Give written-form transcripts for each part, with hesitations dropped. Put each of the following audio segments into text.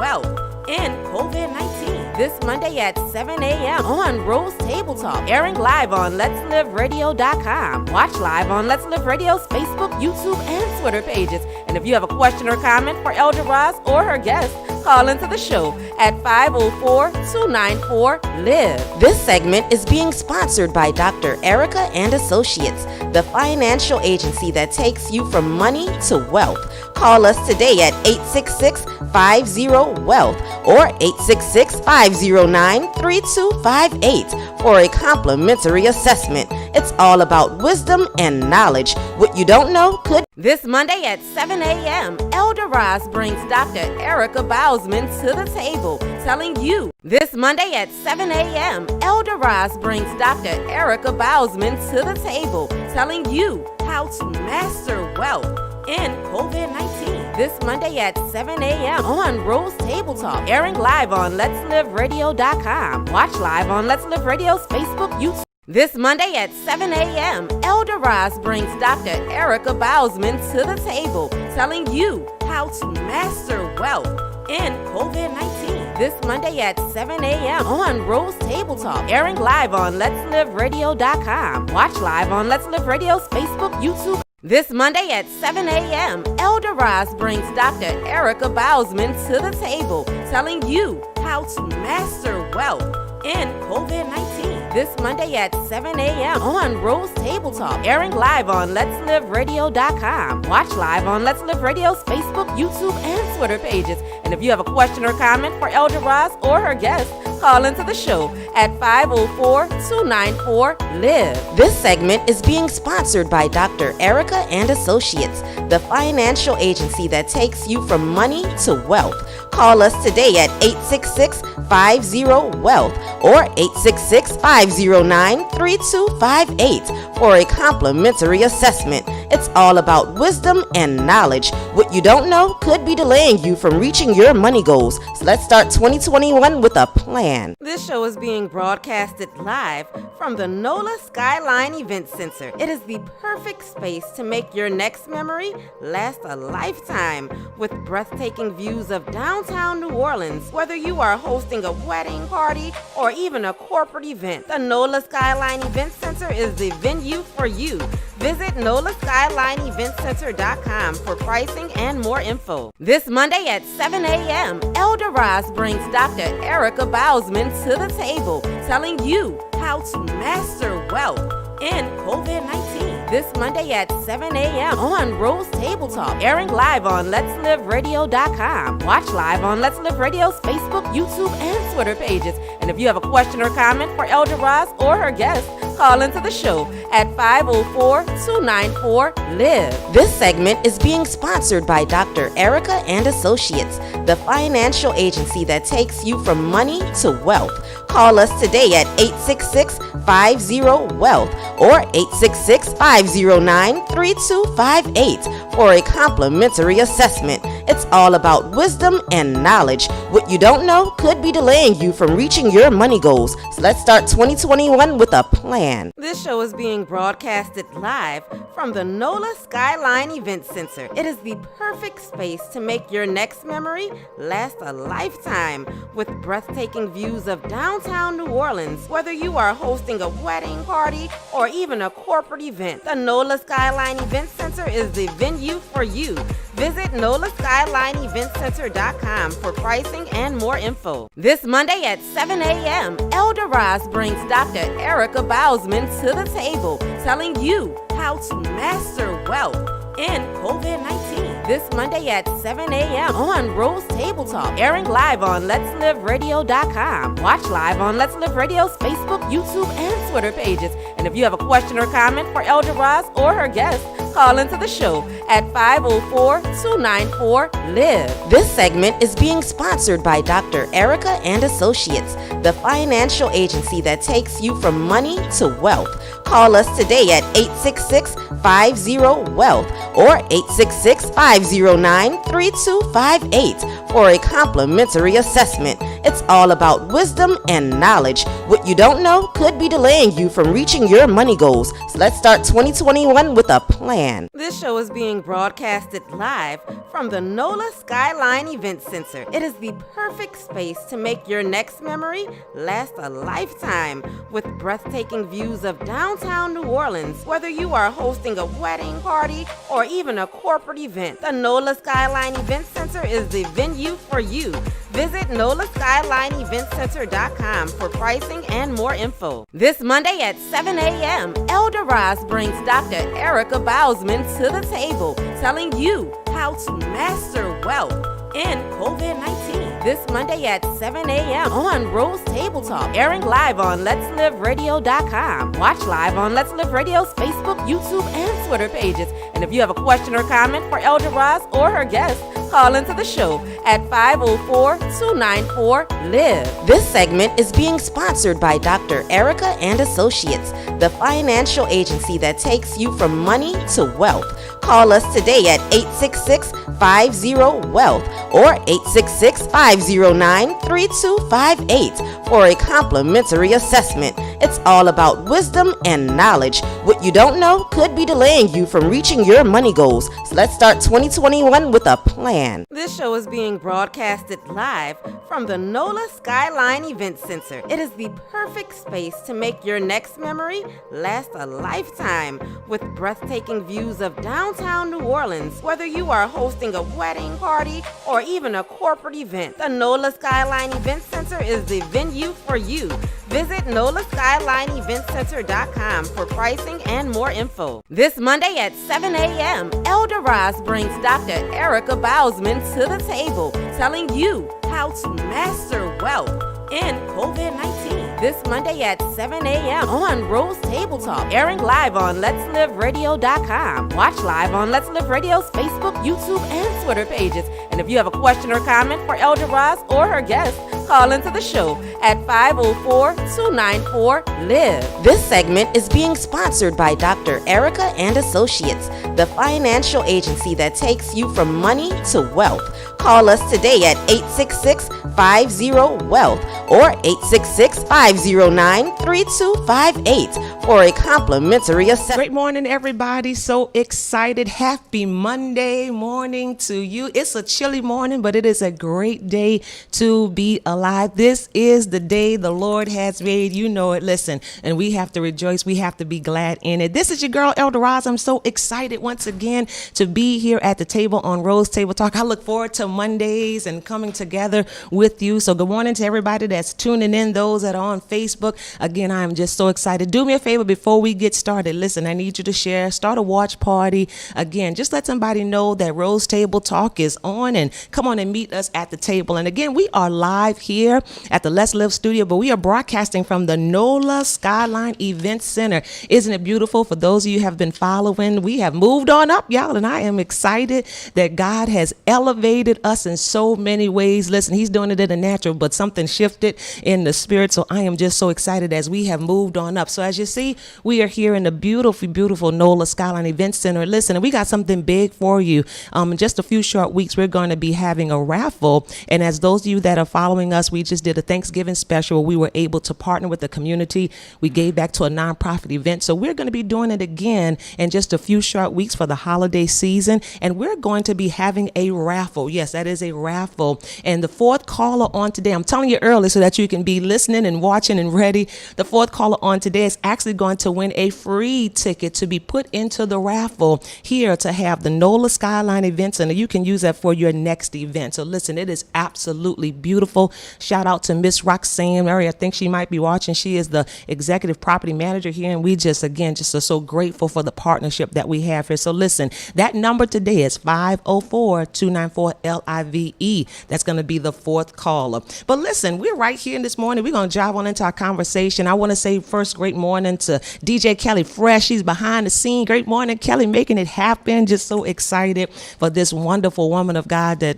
wealth in COVID-19. This Monday at 7 a.m. on Rose Table Talk, airing live on Let'sLiveRadio.com. Watch live on Let's Live Radio's Facebook, YouTube, and Twitter pages. And if you have a question or comment for Elder Roz or her guest, call into the show at 504-294-LIVE. This segment is being sponsored by Dr. Erica and Associates, the financial agency that takes you from money to wealth. Call us today at 866-50-WEALTH or 866-509-3258 for a complimentary assessment. It's all about wisdom and knowledge. What you don't know could. This Monday at 7 a.m., Elder Roz brings Dr. Erica Boseman to the table, telling you. This Monday at 7 a.m., Elder Roz brings Dr. Erica Boseman to the table, telling you how to master wealth in COVID-19. This Monday at 7 a.m. on Rose Table Talk, airing live on Let'sLiveRadio.com. Watch live on Let's Live Radio's Facebook, YouTube. This Monday at 7 a.m., Elder Roz brings Dr. Erica Boseman to the table, telling you how to master wealth in COVID-19. This Monday at 7 a.m. on Rose Table Talk, airing live on Let'sLiveRadio.com. Watch live on Let's Live Radio's Facebook, YouTube. This Monday at 7 a.m., Elder Roz brings Dr. Erica Boseman to the table, telling you how to master wealth in COVID-19. This Monday at 7 a.m. on Rose Table Talk, airing live on Let'sLiveRadio.com. Watch live on Let's Live Radio's Facebook, YouTube, and Twitter pages. And if you have a question or comment for Elder Roz or her guest, call into the show at 504-294-LIVE. This segment is being sponsored by Dr. Erica and Associates, the financial agency that takes you from money to wealth. Call us today at 866-50-WEALTH or 866-509-3258 for a complimentary assessment. It's all about wisdom and knowledge. What you don't know could be delaying you from reaching your money goals. So let's start 2021 with a plan. This show is being broadcasted live from the NOLA Skyline Event Center. It is the perfect space to make your next memory last a lifetime with breathtaking views of downtown New Orleans. Whether you are hosting a wedding party or even a corporate event, the NOLA Skyline Event Center is the venue for you. Visit NOLASkylineEventCenter.com for pricing and more info. This Monday at 7 a.m., Elder Roz brings Dr. Erica Boseman to the table, telling you how to master wealth in COVID-19. This Monday at 7 a.m. on Rose Table Talk, airing live on Let'sLiveRadio.com. Watch live on Let's Live Radio's Facebook, YouTube, and Twitter pages. And if you have a question or comment for Elder Roz or her guest, call into the show at 504-294-LIVE. This segment is being sponsored by Dr. Erica and Associates, the financial agency that takes you from money to wealth. Call us today at 866-50-WEALTH or 866-509-3258 for a complimentary assessment. It's all about wisdom and knowledge. What you don't know could be delaying you from reaching your money goals. So let's start 2021 with a plan. This show is being broadcasted live from the NOLA Skyline Event Center. It is the perfect space to make your next memory last a lifetime with breathtaking views of downtown New Orleans. Whether you are hosting a wedding party or even a corporate event, the NOLA Skyline Event Center is the venue for you. Visit NOLASkylineEventCenter.com for pricing and more info. This Monday at 7 a.m., Elder Roz brings Dr. Erica Boseman to the table, telling you how to master wealth in COVID-19. This Monday at 7 a.m. on Rose Table Talk, airing live on Let'sLiveRadio.com. Watch live on Let's Live Radio's Facebook, YouTube, and Twitter pages. And if you have a question or comment for Elder Roz or her guest, call into the show at 504-294-LIVE. This segment is being sponsored by Dr. Erica and Associates, the financial agency that takes you from money to wealth. Call us today at 866-50-WEALTH or 866-509-3258 for a complimentary assessment. It's all about wisdom and knowledge. What you don't know could be delaying you from reaching your money goals. So let's start 2021 with a plan. This show is being broadcasted live from the NOLA Skyline Event Center. It is the perfect space to make your next memory last a lifetime with breathtaking views of downtown New Orleans. Whether you are hosting a wedding party or even a corporate event, the NOLA Skyline Event Center is the venue for you. Visit NOLASkylineEventCenter.com for pricing and more info. This Monday at 7 a.m., Elder Roz brings Dr. Erica Boseman to the table, telling you how to master wealth in COVID-19. This Monday at 7 a.m. on Rose Table Talk, airing live on Let'sLiveRadio.com. Watch live on Let's Live Radio's Facebook, YouTube, and Twitter pages. And if you have a question or comment for Elder Roz or her guests, call into the show at 504-294-LIVE. This segment is being sponsored by Dr. Erica and Associates, the financial agency that takes you from money to wealth. Call us today at 866-50-WEALTH or 866-509-3258 for a complimentary assessment. It's all about wisdom and knowledge. What you don't know could be delaying you from reaching your money goals. So let's start 2021 with a plan. This show is being broadcasted live from the NOLA Skyline Event Center. It is the perfect space to make your next memory last a lifetime with breathtaking views of downtown New Orleans. Whether you are hosting a wedding party or even a corporate event, the NOLA Skyline Event Center is the venue for you. Visit NOLASkylineEventCenter.com for pricing and more info. This Monday at 7 a.m., Elder Roz brings Dr. Erica Boseman to the table, telling you how to master wealth in COVID-19. This Monday at 7 a.m. on Rose Table Talk, airing live on Let'sLiveRadio.com. Watch live on Let's Live Radio's Facebook, YouTube, and Twitter pages. And if you have a question or comment for Elder Roz or her guests, call into the show at 504-294-LIVE. This segment is being sponsored by Dr. Erica and Associates, the financial agency that takes you from money to wealth. Call us today at 866-50-WEALTH or 866-509-3258 for a complimentary assessment. Great morning, everybody. So excited. Happy Monday morning to you. It's a chilly morning, but it is a great day to be alive. This is the day the Lord has made. You know it. Listen, and we have to rejoice. We have to be glad in it. This is your girl, Elder Roz. I'm so excited once again to be here at the table on Rose Table Talk. I look forward to Mondays and coming together with you. So good morning to everybody that's tuning in, those that are on Facebook. Again, I am just so excited. Do me a favor before we get started. Listen, I need you to share, start a watch party. Again, just let somebody know that Rose Table Talk is on and come on and meet us at the table. And again, we are live here at the Let's Live studio, but we are broadcasting from the NOLA Skyline Event Center. Isn't it beautiful? For those of you who have been following, we have moved on up, y'all, and I am excited that God has elevated us in so many ways. Listen, he's doing it in the natural, but something shifted in the spirit. So I am just so excited as we have moved on up. So as you see, we are here in the beautiful, beautiful NOLA Skyline Event Center. Listen, we got something big for you. In just a few short weeks, we're going to be having a raffle. And as those of you that are following us, we just did a Thanksgiving special. We were able to partner with the community. We gave back to a nonprofit event. So we're going to be doing it again in just a few short weeks for the holiday season. And we're going to be having a raffle. Yes, that is a raffle. And the fourth caller on today, I'm telling you early so that you can be listening and watching and ready. The fourth caller on today is actually going to win a free ticket to be put into the raffle here to have the NOLA Skyline Event Center. You can use that for your next event. So listen, it is absolutely beautiful. Shout out to Miss Roxanne Murray. I think she might be watching. She is the executive property manager here. And we just are so grateful for the partnership that we have here. So listen, that number today is 504-294-LIVE. That's going to be the fourth caller. But listen, we're right here this morning. We're going to dive on into our conversation. I want to say first, great morning to DJ Kelly Fresh. She's behind the scene. Great morning, Kelly, making it happen. Just so excited for this wonderful woman of God that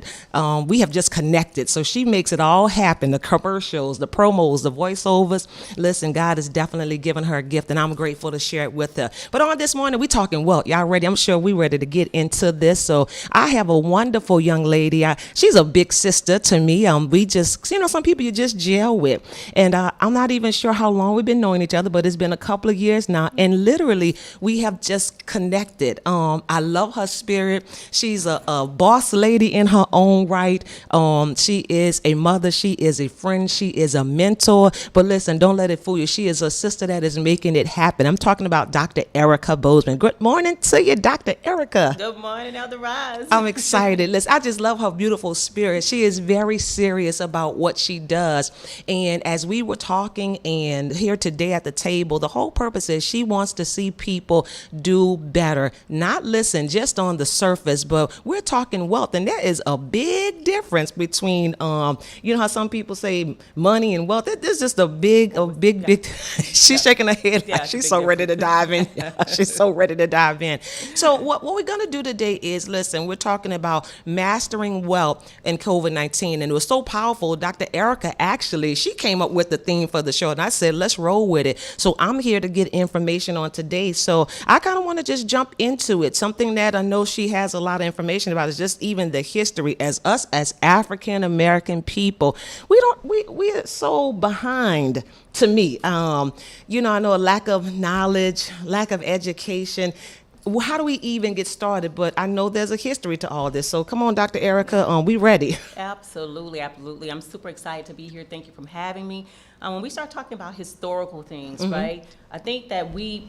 we have just connected. So she makes it all happen. The commercials, the promos, the voiceovers. Listen, God has definitely given her a gift, and I'm grateful to share it with her. But on this morning, we're talking wealth. Y'all ready? I'm sure we're ready to get into this. So I have a wonderful young lady lady. She's a big sister to me. We just, some people you just gel with. And I'm not even sure how long we've been knowing each other, but it's been a couple of years now. And literally, we have just connected. I love her spirit. She's a boss lady in her own right. She is a mother. She is a friend. She is a mentor. But listen, don't let it fool you. She is a sister that is making it happen. I'm talking about Dr. Erica Boseman. Good morning to you, Dr. Erica. Good morning, Elder Roz. I'm excited. Listen, I just love her beautiful spirit. She is very serious about what she does. And as we were talking and here today at the table, the whole purpose is she wants to see people do better. Not listen just on the surface, but we're talking wealth. And there is a big difference between, you know how some people say money and wealth. There's just a big. She's shaking her head. Yeah, She's so ready to dive in. She's so ready to dive in. So what we're going to do today is, listen, we're talking about mastering wealth in COVID-19. And it was so powerful. Dr. Erica, actually, she came up with the theme for the show. And I said, let's roll with it. So I'm here to get information on today. So I kind of want to just jump into it. Something that I know she has a lot of information about is just even the history as us as African American people. We're so behind. To me, I know a lack of knowledge, lack of education. How do we even get started? But I know there's a history to all this. So come on, Dr. Erica, we ready? Absolutely. I'm super excited to be here. Thank you for having me. When we start talking about historical things, right, I think that we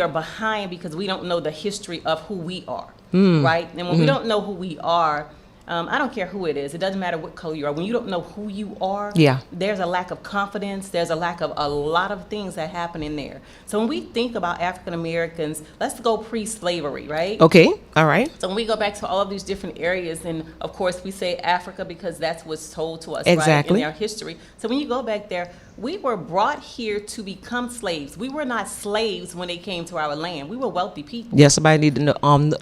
are behind because we don't know the history of who we are, right? And when we don't know who we are, I don't care who it is. It doesn't matter what color you are. When you don't know who you are, there's a lack of confidence. There's a lack of a lot of things that happen in there. So when we think about African Americans, let's go pre-slavery, right? Okay. All right. So when we go back to all of these different areas, and of course we say Africa because that's what's told to us, right, in our history. So when you go back there, we were brought here to become slaves. We were not slaves when they came to our land. We were wealthy people. Yeah, somebody need to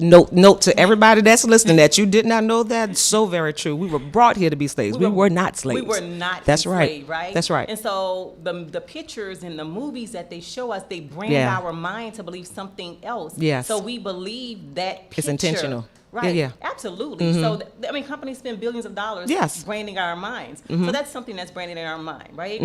know, note to everybody that's listening that you did not know that. So very true. We were brought here to be slaves. We were not slaves. We were not That's enslaved, right? That's right. And so the pictures and the movies that they show us, they brand our mind to believe something else. Yes. So we believe that picture. It's intentional. Right. Yeah. Absolutely. So, companies spend billions of dollars branding our minds. So that's something that's branded in our mind, right?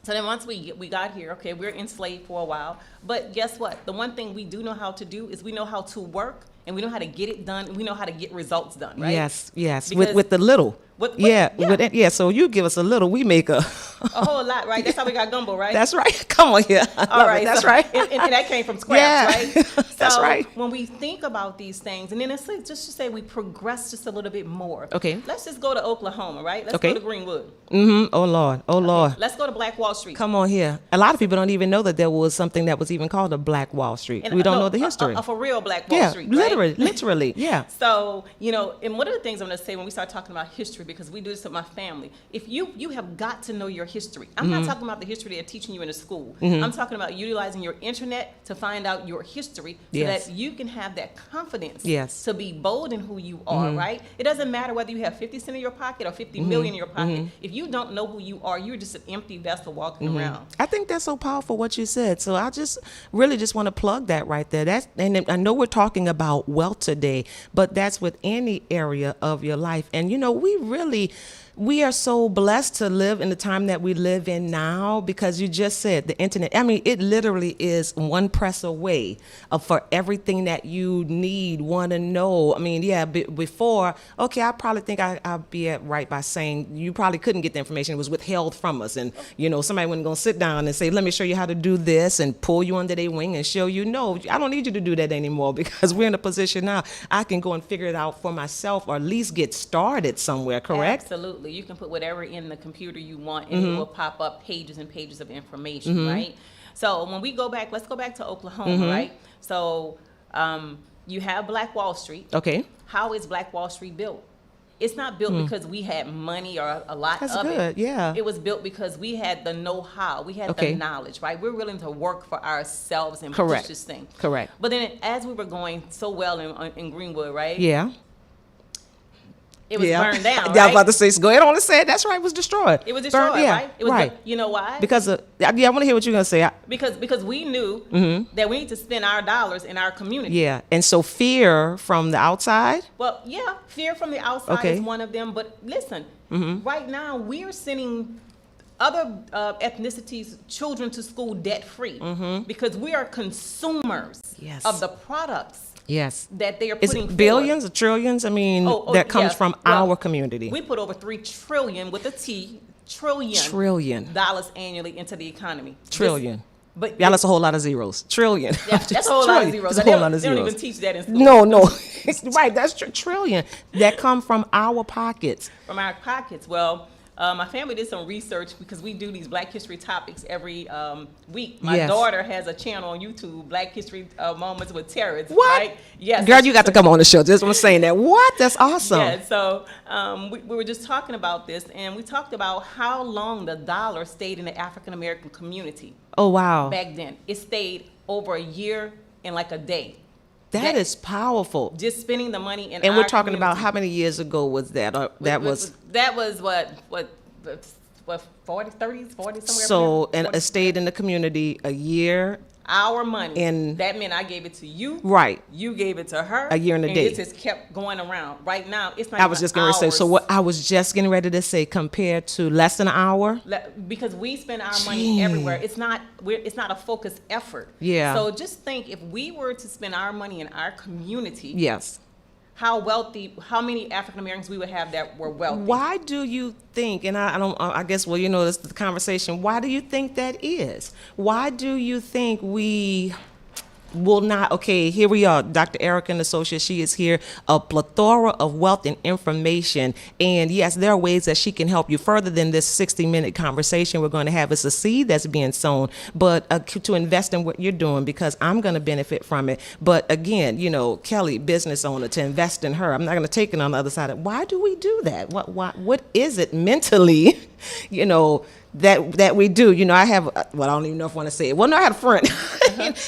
So then once we got here, okay, we're enslaved for a while. But guess what? The one thing we do know how to do is we know how to work, and we know how to get it done, and we know how to get results done, right? Yes. With the little. So you give us a little, we make a whole lot, right? That's how we got gumbo, right? That's right. Come on here. All right, that's right. And that came from scratch, right? That's right. When we think about these things, and then it's like, just to say we progress just a little bit more. Okay. Let's just go to Oklahoma, right? Let's go to Greenwood. Oh Lord. Let's go to Black Wall Street. Come on here. A lot of people don't even know that there was something that was even called a Black Wall Street. We don't know the history. For real Black Wall Street, right? Literally. Yeah. So, and one of the things I'm going to say when we start talking about history, because we do this with my family, if you have got to know your history. I'm not talking about the history they're teaching you in a school. I'm talking about utilizing your internet to find out your history so that you can have that confidence to be bold in who you are, right? It doesn't matter whether you have 50 cents in your pocket or 50 million in your pocket. If you don't know who you are, you're just an empty vessel walking around. I think that's so powerful what you said. So I just really just want to plug that right there. And I know we're talking about wealth today, but that's with any area of your life. And we are so blessed to live in the time that we live in now, because you just said the internet. I mean, it literally is one press away for everything that you need, want to know. I mean, before, okay, I probably think I'll be right by saying you probably couldn't get the information. It was withheld from us. And, somebody wasn't going to sit down and say, let me show you how to do this and pull you under their wing and show you, no, I don't need you to do that anymore, because we're in a position now I can go and figure it out for myself, or at least get started somewhere, correct? Absolutely. You can put whatever in the computer you want, and it will pop up pages and pages of information, right? So when we go back, let's go back to Oklahoma, right? So you have Black Wall Street. Okay. How is Black Wall Street built? It's not built because we had money or a lot That's of good. it. Yeah. It was built because we had the know-how. We had the knowledge, right? We're willing to work for ourselves and push this thing. Correct. But then as we were going so well in Greenwood, right? Yeah. It was burned down, right? Yeah, I was about to say, so go ahead on and say it. That's right, it was destroyed. It was destroyed, Burned, yeah, right? It was right. you know why? Because of, I want to hear what you're going to say. Because we knew that we need to spend our dollars in our community. Yeah, and so fear from the outside? Well, yeah, fear from the outside Okay. is one of them. But listen, right now we are sending other ethnicities' children to school debt-free because we are consumers Yes. of the products Yes. that they are Is putting it forth. billions or trillions? I mean, that comes yeah. from Well, our community. We put over $3 trillion with a T, Trillion. dollars annually into the economy. Trillion. But Yeah, that's a whole lot of zeros. Trillion. that's a whole lot of zeros. That's a whole lot of They don't zeros. even teach that in school. No. Right, that's trillion that come from our pockets. From our pockets. Well, my family did some research because we do these Black History topics every week. My Yes. daughter has a channel on YouTube, Black History Moments with Terrence. What? Right? Yes. Girl, you got to come on the show. Just want saying that. What? That's awesome. Yeah, so we were just talking about this, and we talked about how long the dollar stayed in the African American community Oh, wow. back then. It stayed over a year and like a day. That is powerful. Just spending the money in And our we're talking about community. how many years ago was that? That was what 40, 30s, 40, somewhere. so, around there? and it stayed in the community a year. Our money. And- that meant I gave it to you. Right. You gave it to her. A year and a day. It just kept going around. Right now, it's not. I was just going to say. So ours. what I was just getting ready to say, compared to less than an hour. Because we spend our money everywhere. It's not. It's not a focused effort. Yeah. So just think, if we were to spend our money in our community, Yes. how many African Americans we would have that were wealthy. Why do you think? And I guess. Well, this is the conversation. Why do you think that is? Why do you think we will not? Okay, here we are, Dr. Erica and Associates. She is here, a plethora of wealth and information. And yes, there are ways that she can help you further than this 60-minute conversation we're going to have. It's a seed that's being sown, but to invest in what you're doing, because I'm going to benefit from it. But again, Kelly, business owner, to invest in her. I'm not going to take it on the other side. Why do we do that? What is it mentally, that we do? I have, I don't even know if I want to say it. Well, no, I had a friend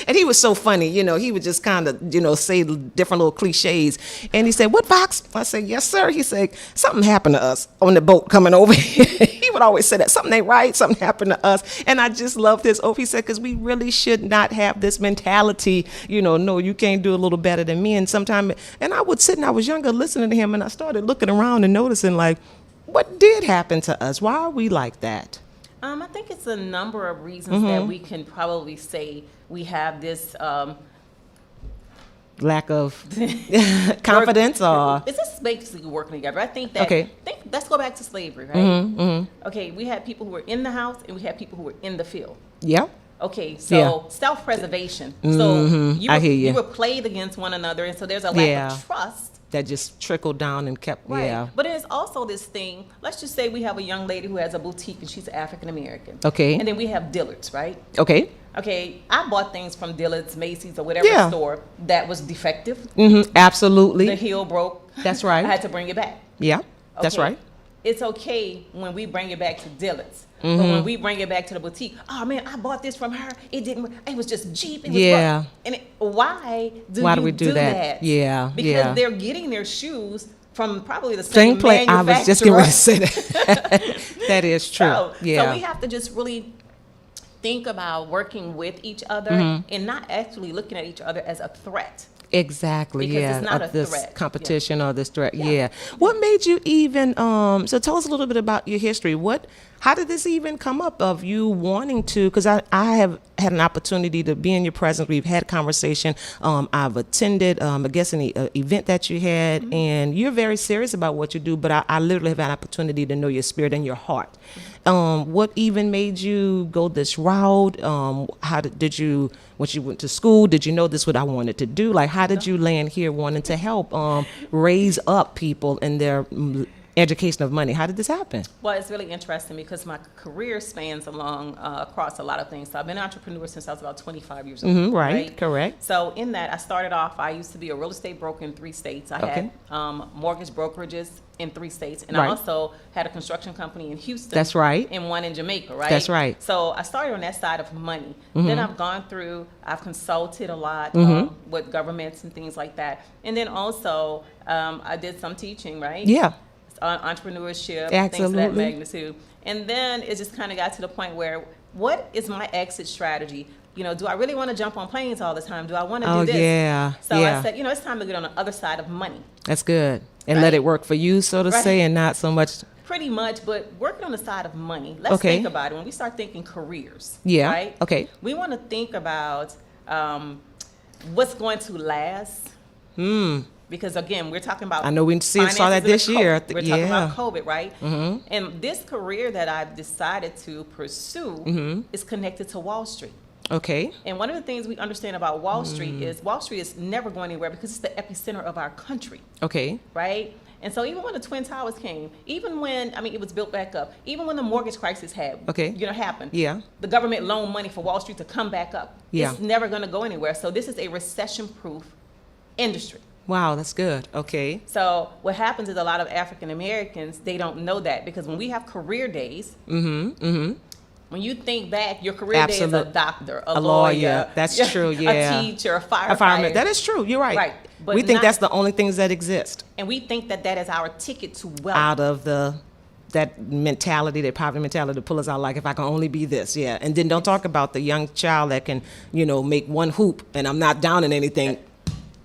and he was so funny. He would just kind of, say different little cliches. And he said, "What, Fox?" I said, "Yes, sir." He said, "Something happened to us on the boat coming over here." He would always say that something ain't right. Something happened to us. And I just love this. He said, because we really should not have this mentality, no, you can't do a little better than me. And sometimes, and I would sit and I was younger listening to him, and I started looking around and noticing, like, what did happen to us? Why are we like that? I think it's a number of reasons that we can probably say we have this lack of confidence, or it's just basically working together. I think that. Okay. Let's go back to slavery, right? Okay, we had people who were in the house and we had people who were in the field. yeah. Okay, so Yeah. self-preservation. So I hear you. you were played against one another, and so there's a lack Yeah. of trust. That just trickled down and kept, Right. yeah. But there's also this thing, let's just say we have a young lady who has a boutique and she's African American. Okay. And then we have Dillard's, right? Okay. Okay, I bought things from Dillard's, Macy's, or whatever Yeah. store that was defective. Absolutely. The heel broke. That's right. I had to bring it back. Yeah, that's Okay. right. It's okay when we bring it back to Dillard's. But when we bring it back to the boutique, oh man, I bought this from her. It was just cheap. It was Yeah. rough. And why do we do that? Yeah, Because yeah. they're getting their shoes from probably the Same same place. I was just getting ready to manufacturer. say that. That is true. So yeah. we have to just really think about working with each other and not actually looking at each other as a threat. Exactly. Because yeah. it's not of a this threat. competition or this threat. Yeah. Yeah. What made you even? So tell us a little bit about your history. How did this even come up of you wanting to? Because I have had an opportunity to be in your presence. We've had conversation. I've attended, I guess, an event that you had, and you're very serious about what you do. But I literally have had an opportunity to know your spirit and your heart. What even made you go this route? How did you? When you went to school, did you know this is what I wanted to do? Like, how did you land here wanting to help raise up people in their education of money? How did this happen? Well, it's really interesting because my career spans across a lot of things. So I've been an entrepreneur since I was about 25 years old. Right, correct. So in that, I started off, I used to be a real estate broker in 3 states. I Okay. had mortgage brokerages in 3 states. And Right. I also had a construction company in Houston. That's right. And one in Jamaica, right? That's right. So I started on that side of money. Then I've gone through, I've consulted a lot with governments and things like that. And then also, I did some teaching, right? Yeah. entrepreneurship, things of that Absolutely. magnitude. And then it just kind of got to the point where, what is my exit strategy? Do I really want to jump on planes all the time? Do I want to do this? Yeah. So yeah. I said, it's time to get on the other side of money. That's good. And Right. let it work for you, so to Right. say, and not so much. Pretty much, but working on the side of money. Let's Okay. think about it. When we start thinking careers, Yeah. right? Okay. We want to think about what's going to last. Because again, we're talking about I know we saw that finances this and year. COVID. We're talking Yeah. about COVID, right? And this career that I've decided to pursue is connected to Wall Street. Okay. And one of the things we understand about Wall Street is never going anywhere because it's the epicenter of our country, Okay. right? And so even when the Twin Towers came, even when, it was built back up, even when the mortgage crisis happened, Yeah. the government loaned money for Wall Street to come back up. Yeah. It's never going to go anywhere. So this is a recession-proof industry. Wow, that's good. Okay. So what happens is a lot of African Americans, they don't know that, because when we have career days, when you think back, your career day is a Absolute- doctor, A lawyer. That's true. Yeah. a teacher, a A firefighter. fireman. That is true. You're right. Right. But We think not- that's the only things that exist And we think that that is our ticket to wealth. out of that mentality, that poverty mentality to pull us out. Like, if I can only be this, yeah. And then don't talk about the young child that can, make one hoop, and I'm not down in anything,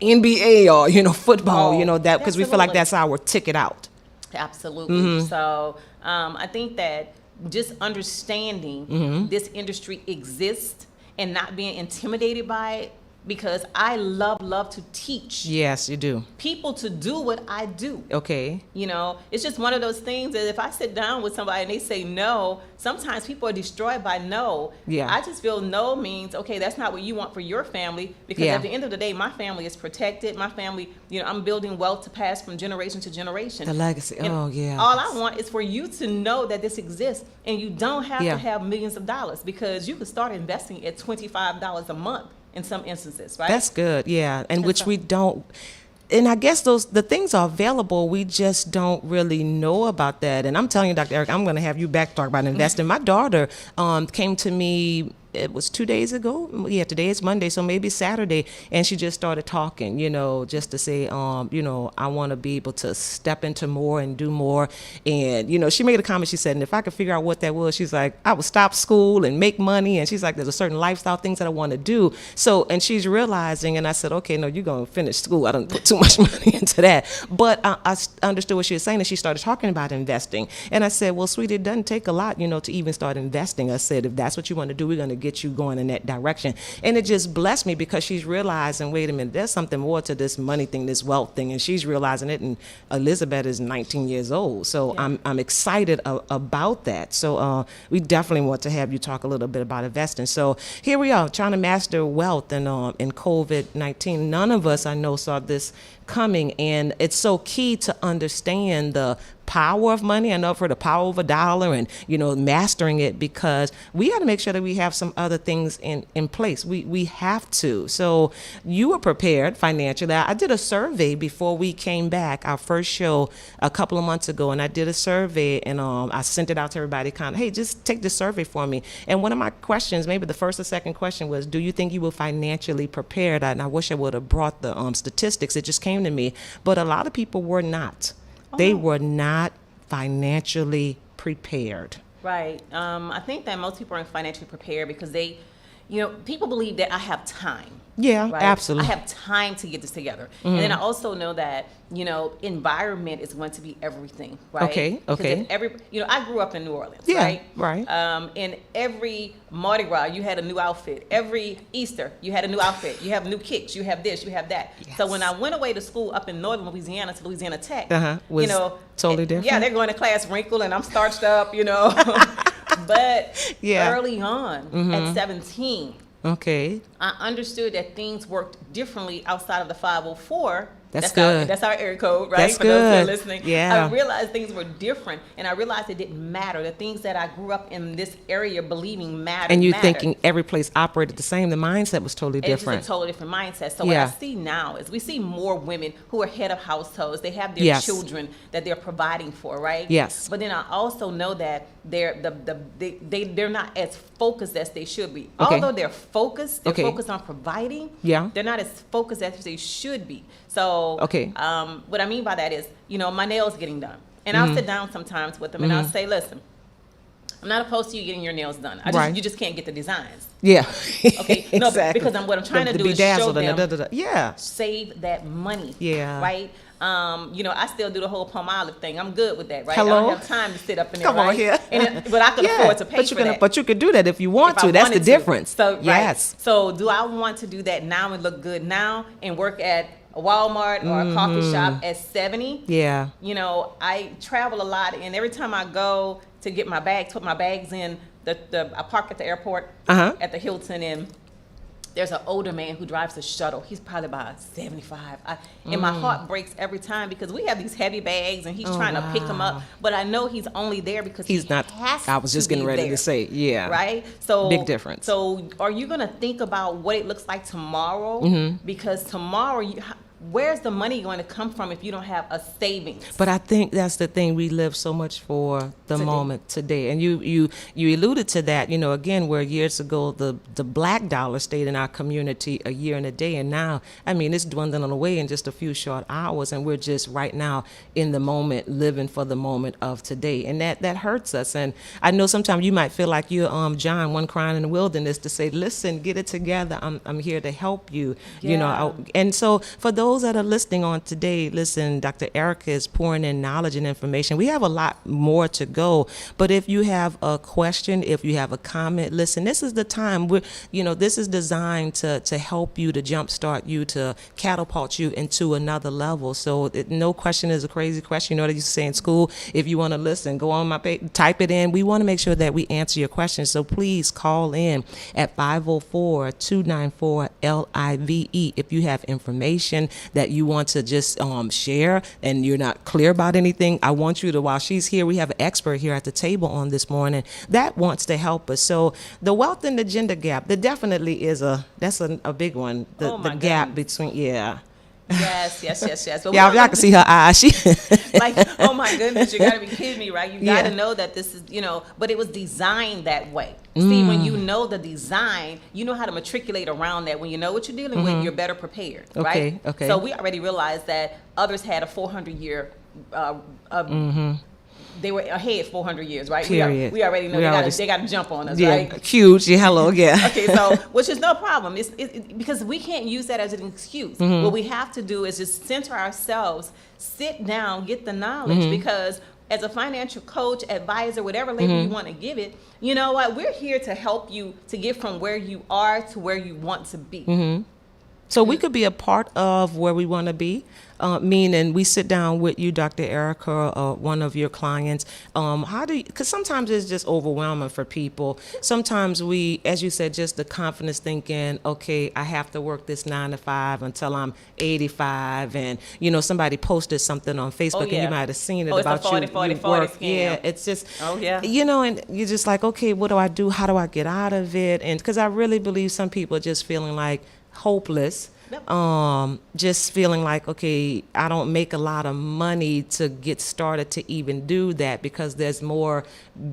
NBA or football, Oh, that, because we feel like absolutely. that's our ticket out. Absolutely. So I think that just understanding this industry exists and not being intimidated by it, because I love to teach Yes, you do. people to do what I do. Okay. It's just one of those things that if I sit down with somebody and they say no, sometimes people are destroyed by no. Yeah. I just feel no means, okay, that's not what you want for your family, because Yeah. at the end of the day, my family is protected. My family, I'm building wealth to pass from generation to generation. The legacy. And Oh, yeah. All I want is for you to know that this exists, and you don't have Yeah. to have millions of dollars, because you can start investing at $25 a month in some instances, right? That's good, yeah. And That's which right. we don't, and I guess the things are available. We just don't really know about that. And I'm telling you, Dr. Eric, I'm going to have you back to talk about investing. My daughter came to me. It was 2 days ago. Yeah, today is Monday, so maybe Saturday. And she just started talking, just to say, I want to be able to step into more and do more. And, she made a comment. She said, and if I could figure out what that was, she's like, I would stop school and make money. And she's like, there's a certain lifestyle things that I want to do. So, and she's realizing, and I said, okay, no, you're going to finish school. I don't put too much money into that. But I understood what she was saying, and she started talking about investing. And I said, well, sweetie, it doesn't take a lot, to even start investing. I said, if that's what you want to do, we're going to get you going in that direction. And it just blessed me, because she's realizing, wait a minute, there's something more to this money thing, this wealth thing, and she's realizing it. And Elizabeth is 19 years old, so Yeah. I'm excited about that. So we definitely want to have you talk a little bit about investing. So here we are trying to master wealth, and in COVID-19, none of us I know saw this coming, and it's so key to understand the power of money. I know for the power of a dollar, and mastering it, because we got to make sure that we have some other things in place. We have to. So you were prepared financially. I did a survey before we came back, our first show a couple of months ago, and I did a survey, and I sent it out to everybody, kind of, hey, just take the survey for me. And one of my questions, maybe the first or second question, was, do you think you were financially prepared? And I wish I would have brought the statistics. It just came to me, but a lot of people were not. They were not financially prepared. Right. I think that most people aren't financially prepared because people believe that I have time. Yeah, right? absolutely. I have time to get this together. And then I also know that, environment is going to be everything, right? Okay, Because okay. if I grew up in New Orleans, Yeah, right? right. In every Mardi Gras, you had a new outfit. Every Easter, you had a new outfit. You have new kicks. You have this, you have that. Yes. So when I went away to school up in northern Louisiana to Louisiana Tech, Was totally different. Yeah, they're going to class wrinkled and I'm starched up, But Yeah. early on, at 17, Okay. I understood that things worked differently outside of the 504. That's Our, good. that's our area code, right? That's For those that are good. listening. Yeah. I realized things were different, and I realized it didn't matter. The things that I grew up in this area believing mattered. And you mattered. thinking every place operated the same. The mindset was totally It's different. just a totally different mindset. So Yeah. what I see now is we see more women who are head of households. They have their Yes. children that they're providing for, right? Yes. But then I also know that they're not as focused as they should be. Okay. Although they're focused Okay. on providing. Yeah. They're not as focused as they should be. So Okay. what I mean by that is, my nails getting done. And I'll sit down sometimes with them and I'll say, listen, I'm not opposed to you getting your nails done. You just can't get the designs. Yeah. Okay. No, Exactly. because what I'm trying to do is show them, yeah, save that money. Yeah. Right. I still do the whole palm olive thing. I'm good with that, right? Hello? I don't have time to sit up in there, Come on here. But I can afford to pay for that. But you can do that if you want If to. I That's the wanted to. difference. So, yes. Right. So do I want to do that now and look good now and work at a Walmart or a coffee shop at 70? Yeah. I travel a lot, and every time I go to get my bags, put my bags in, I park at the airport at the Hilton, and there's an older man who drives the shuttle. He's probably about 75. And my heart breaks every time because we have these heavy bags and he's trying to pick them up. But I know he's only there because he's not. I was just getting ready to say, yeah. Right? So big difference. So are you going to think about what it looks like tomorrow? Because tomorrow, where's the money going to come from if you don't have a savings? But I think that's the thing. We live so much for the moment today. And you alluded to that, again, where years ago the black dollar stayed in our community a year and a day. And now, it's dwindling away in just a few short hours. And we're just right now in the moment, living for the moment of today. And that hurts us. And I know sometimes you might feel like you're John, one crying in the wilderness, to say, listen, get it together. I'm here to help you. Yeah. And so for those that are listening on today, listen, Dr. Erica is pouring in knowledge and information. We have a lot more to go, but if you have a question, if you have a comment, listen, this is the time. This is designed to help you, to jumpstart you, to catapult you into another level. So no question is a crazy question. You know what I used to say in school? If you want to listen, go on my page, type it in. We want to make sure that we answer your questions. So please call in at 504-294-LIVE if you have information that you want to just share and you're not clear about anything. I want you to, while she's here, we have an expert here at the table on this morning that wants to help us. So the wealth and the gender gap, there definitely is a big one. The gap between, Yes. But y'all can see her eyes. She like, oh my goodness, you gotta be kidding me, right? You gotta know that this is, but it was designed that way. See, when you know the design, you know how to matriculate around that. When you know what you're dealing with, you're better prepared, right? Okay. So we already realized that others had a 400-year they were ahead 400 years, right? Period. We already know they got to jump on us, right? Huge. Hello, yeah. Okay, so which is no problem. It's because we can't use that as an excuse. What we have to do is just center ourselves, sit down, get the knowledge, because as a financial coach, advisor, whatever label you want to give it, you know what? We're here to help you to get from where you are to where you want to be. So we could be a part of where we want to be, meaning we sit down with you, Dr. Erica, one of your clients. Because sometimes it's just overwhelming for people. Sometimes we, as you said, just the confidence thinking, okay, I have to work this 9 to 5 until I'm 85. And, somebody posted something on Facebook and you might have seen it about it's a 40 work. scam. Yeah, it's just, and you're just like, okay, what do I do? How do I get out of it? And because I really believe some people are just feeling like hopeless. Just feeling like, okay, I don't make a lot of money to get started to even do that because there's more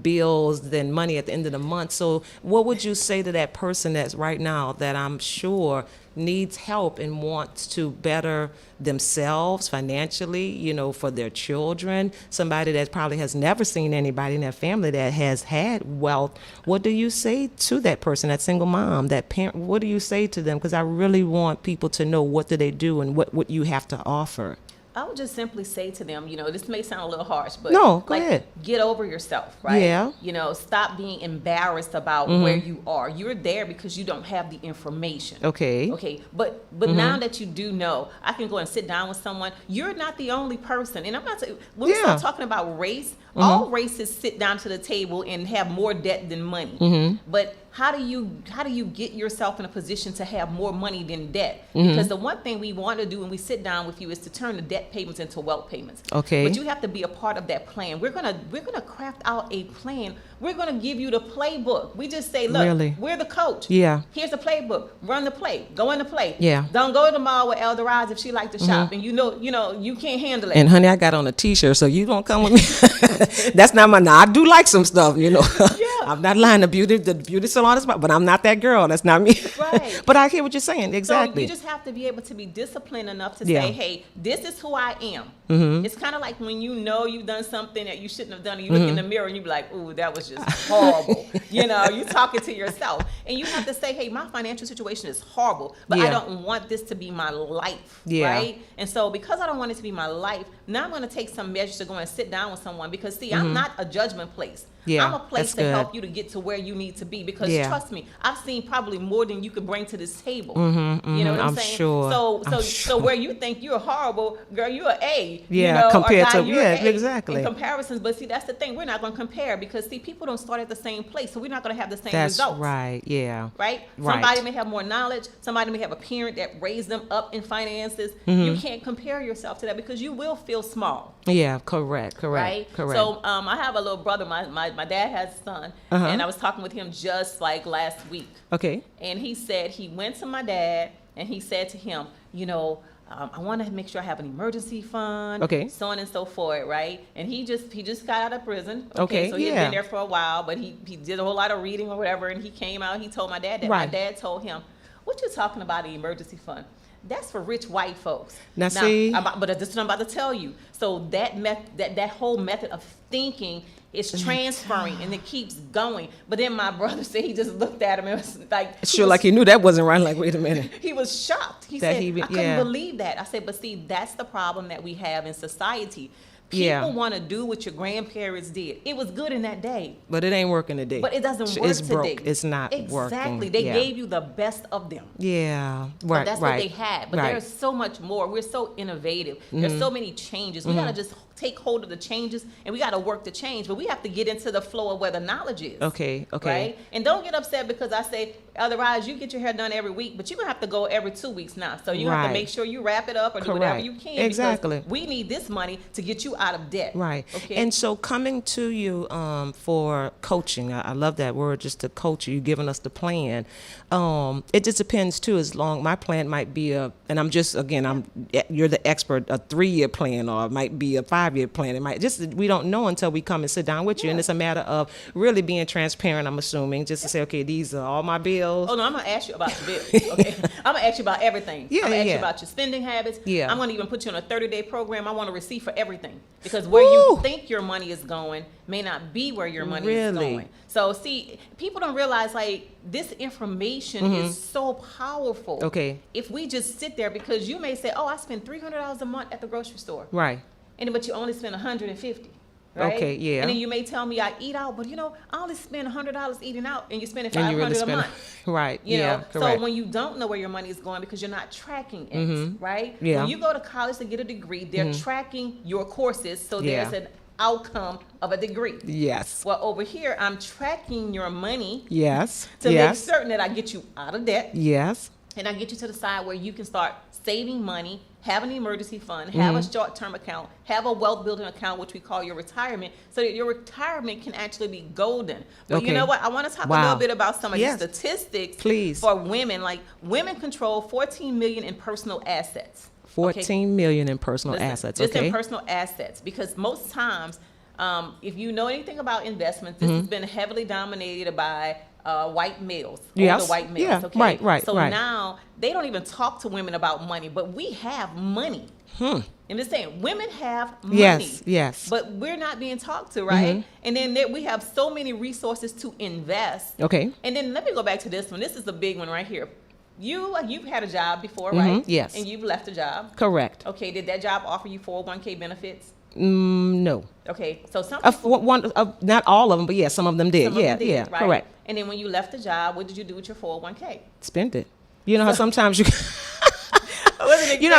bills than money at the end of the month. So what would you say to that person that's right now that I'm sure needs help and wants to better themselves financially, for their children, somebody that probably has never seen anybody in their family that has had wealth? What do you say to that person, that single mom, that parent? What do you say to them? Because I really want people to know what do they do and what you have to offer. I would just simply say to them, this may sound a little harsh, but no, go ahead. Get over yourself, right? Yeah. Stop being embarrassed about where you are. You're there because you don't have the information. Okay. But now that you do know, I can go and sit down with someone. You're not the only person. And I'm not saying, when we start talking about race, all races sit down to the table and have more debt than money. But how do you get yourself in a position to have more money than debt? Because the one thing we want to do when we sit down with you is to turn the debt payments into wealth payments. Okay. But you have to be a part of that plan. We're gonna craft out a plan. We're gonna give you the playbook. We just say, look, we're the coach. Yeah. Here's the playbook. Run the play. Go in the play. Yeah. Don't go to the mall with Elder Roz if she like to shop and you can't handle it. And honey, I got on a t-shirt, so you don't come with me. That's not my. I do like some stuff, Yeah. I'm not lying. The beauty salon is, but I'm not that girl. That's not me. Right. But I hear what you're saying. Exactly. So you just have to be able to be disciplined enough to Yeah. say, hey, this is who I am. It's kind of like when you know you've done something that you shouldn't have done, and you look in the mirror and you be like, ooh, that was just horrible. You talking to yourself. And you have to say, hey, my financial situation is horrible, but I don't want this to be my life, right? And so because I don't want it to be my life, now I'm going to take some measures to go and sit down with someone because, see, I'm not a judgment place. Yeah, I'm a place that's to good. help you to get to where you need to be because trust me, I've seen probably more than you could bring to this table. You know what I'm saying? Sure. So where you think you're horrible, girl, you're an A. Yeah, compared to exactly. In comparisons, but see, that's the thing. We're not going to compare because see, people don't start at the same place, so we're not going to have the same results. That's right. Yeah. Right. Somebody may have more knowledge. Somebody may have a parent that raised them up in finances. You can't compare yourself to that because you will feel small. Yeah. Correct. Right. Correct. So I have a little brother. My dad has a son, and I was talking with him just like last week. Okay. And he said he went to my dad and he said to him, I want to make sure I have an emergency fund, okay, so on and so forth, right? And he just got out of prison. Okay, so he had been there for a while, but he did a whole lot of reading or whatever, and he came out. He told my dad that. My dad told him, "What you talking about, an emergency fund? That's for rich white folks." Now see, but this is what I'm about to tell you. So that whole method of thinking is transferring and it keeps going. But then my brother said he just looked at him and was like, like he knew that wasn't right. Like, wait a minute. He was shocked. He said, I couldn't believe that. I said, but see, that's the problem that we have in society. People want to do what your grandparents did. It was good in that day. But it ain't working today. But it doesn't work today. Broke. It's not working. Exactly. They gave you the best of them. Yeah. Right. But that's what they had. But there's so much more. We're so innovative. There's so many changes. We got to just take hold of the changes and we got to work the change. But we have to get into the flow of where the knowledge is. Okay. Right? And don't get upset because I say, Elder Roz, you get your hair done every week, but you're going to have to go every 2 weeks now. So you have to make sure you wrap it up or do whatever you can. Exactly. Because we need this money to get you out of debt. Right. Okay. And so coming to you for coaching, I love that word, just to coach you, giving us the plan. It just depends too. As long my plan might be you're the expert, a 3-year plan, or it might be a 5-year plan. It might we don't know until we come and sit down with you, and it's a matter of really being transparent. I'm assuming just to say, okay, these are all my bills. Oh no, I'm gonna ask you about the bills. Okay, I'm gonna ask you about everything. I'm gonna ask you about your spending habits. Yeah. I'm gonna even put you on a 30-day program. I want a receipt for everything because where you think your money is going may not be where your money is going. So see, people don't realize like this information is so powerful. Okay. If we just sit there, because you may say, oh, I spend $300 a month at the grocery store. Right. But you only spend $150. Right? Okay, yeah. And then you may tell me I eat out, but I only spend $100 eating out, and you're spending $500 a month. Right. You know? Correct. So when you don't know where your money is going because you're not tracking it, right? Yeah. When you go to college to get a degree, they're tracking your courses, so there's an outcome of a degree. Yes. Well, over here, I'm tracking your money. Yes. To make certain that I get you out of debt. Yes. And I get you to the side where you can start saving money, have an emergency fund, have a short-term account, have a wealth-building account, which we call your retirement, so that your retirement can actually be golden. But you know what? I want to talk a little bit about some of the statistics for women. Like, women control $14 million in personal assets. 14 million in personal assets. Just in personal assets, because most times, if you know anything about investments, this has been heavily dominated by white males, older white males. Okay, right. So now they don't even talk to women about money, but we have money. I'm just saying, women have money. Yes. But we're not being talked to, right? And then we have so many resources to invest. Okay. And then let me go back to this one. This is the big one right here. You've had a job before, right? Yes. And you've left a job. Correct. Okay. Did that job offer you 401k benefits? No. Okay. So some people, not all of them, but yeah, some of them did. Some of them did, right? Correct. And then when you left the job, what did you do with your 401k? Spend it. You know how sometimes you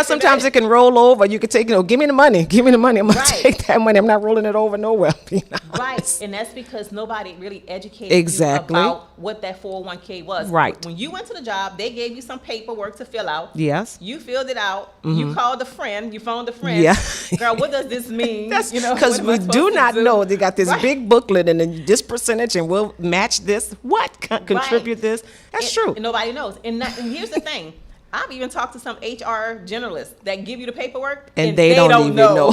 sometimes it can roll over. You could take, give me the money. I'm going to take that money. I'm not rolling it over nowhere. Right. And that's because nobody really educated you about what that 401k was. Right. When you went to the job, they gave you some paperwork to fill out. Yes. You filled it out. You called a friend. You phoned a friend. Yeah. Girl, what does this mean? Because we do not know. They got this big booklet and then this percentage and we'll match this. What? Contribute this. That's true. And nobody knows. And here's the thing. I've even talked to some HR generalists that give you the paperwork and they don't even know.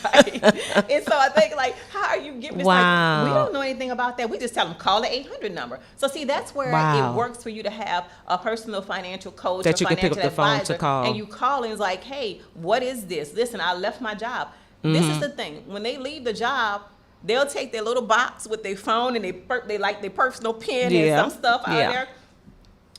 Right. And so I think, like, how are you giving? It's Wow. like, we don't know anything about that. We just tell them, call the 800 number. So see, that's where Wow. it works for you to have a personal financial coach That or you can financial pick up the phone advisor, to call. and you call and it's like, hey, what is this? Listen, I left my job. This is the thing. When they leave the job, they'll take their little box with their phone and they like their personal pen and some stuff out there.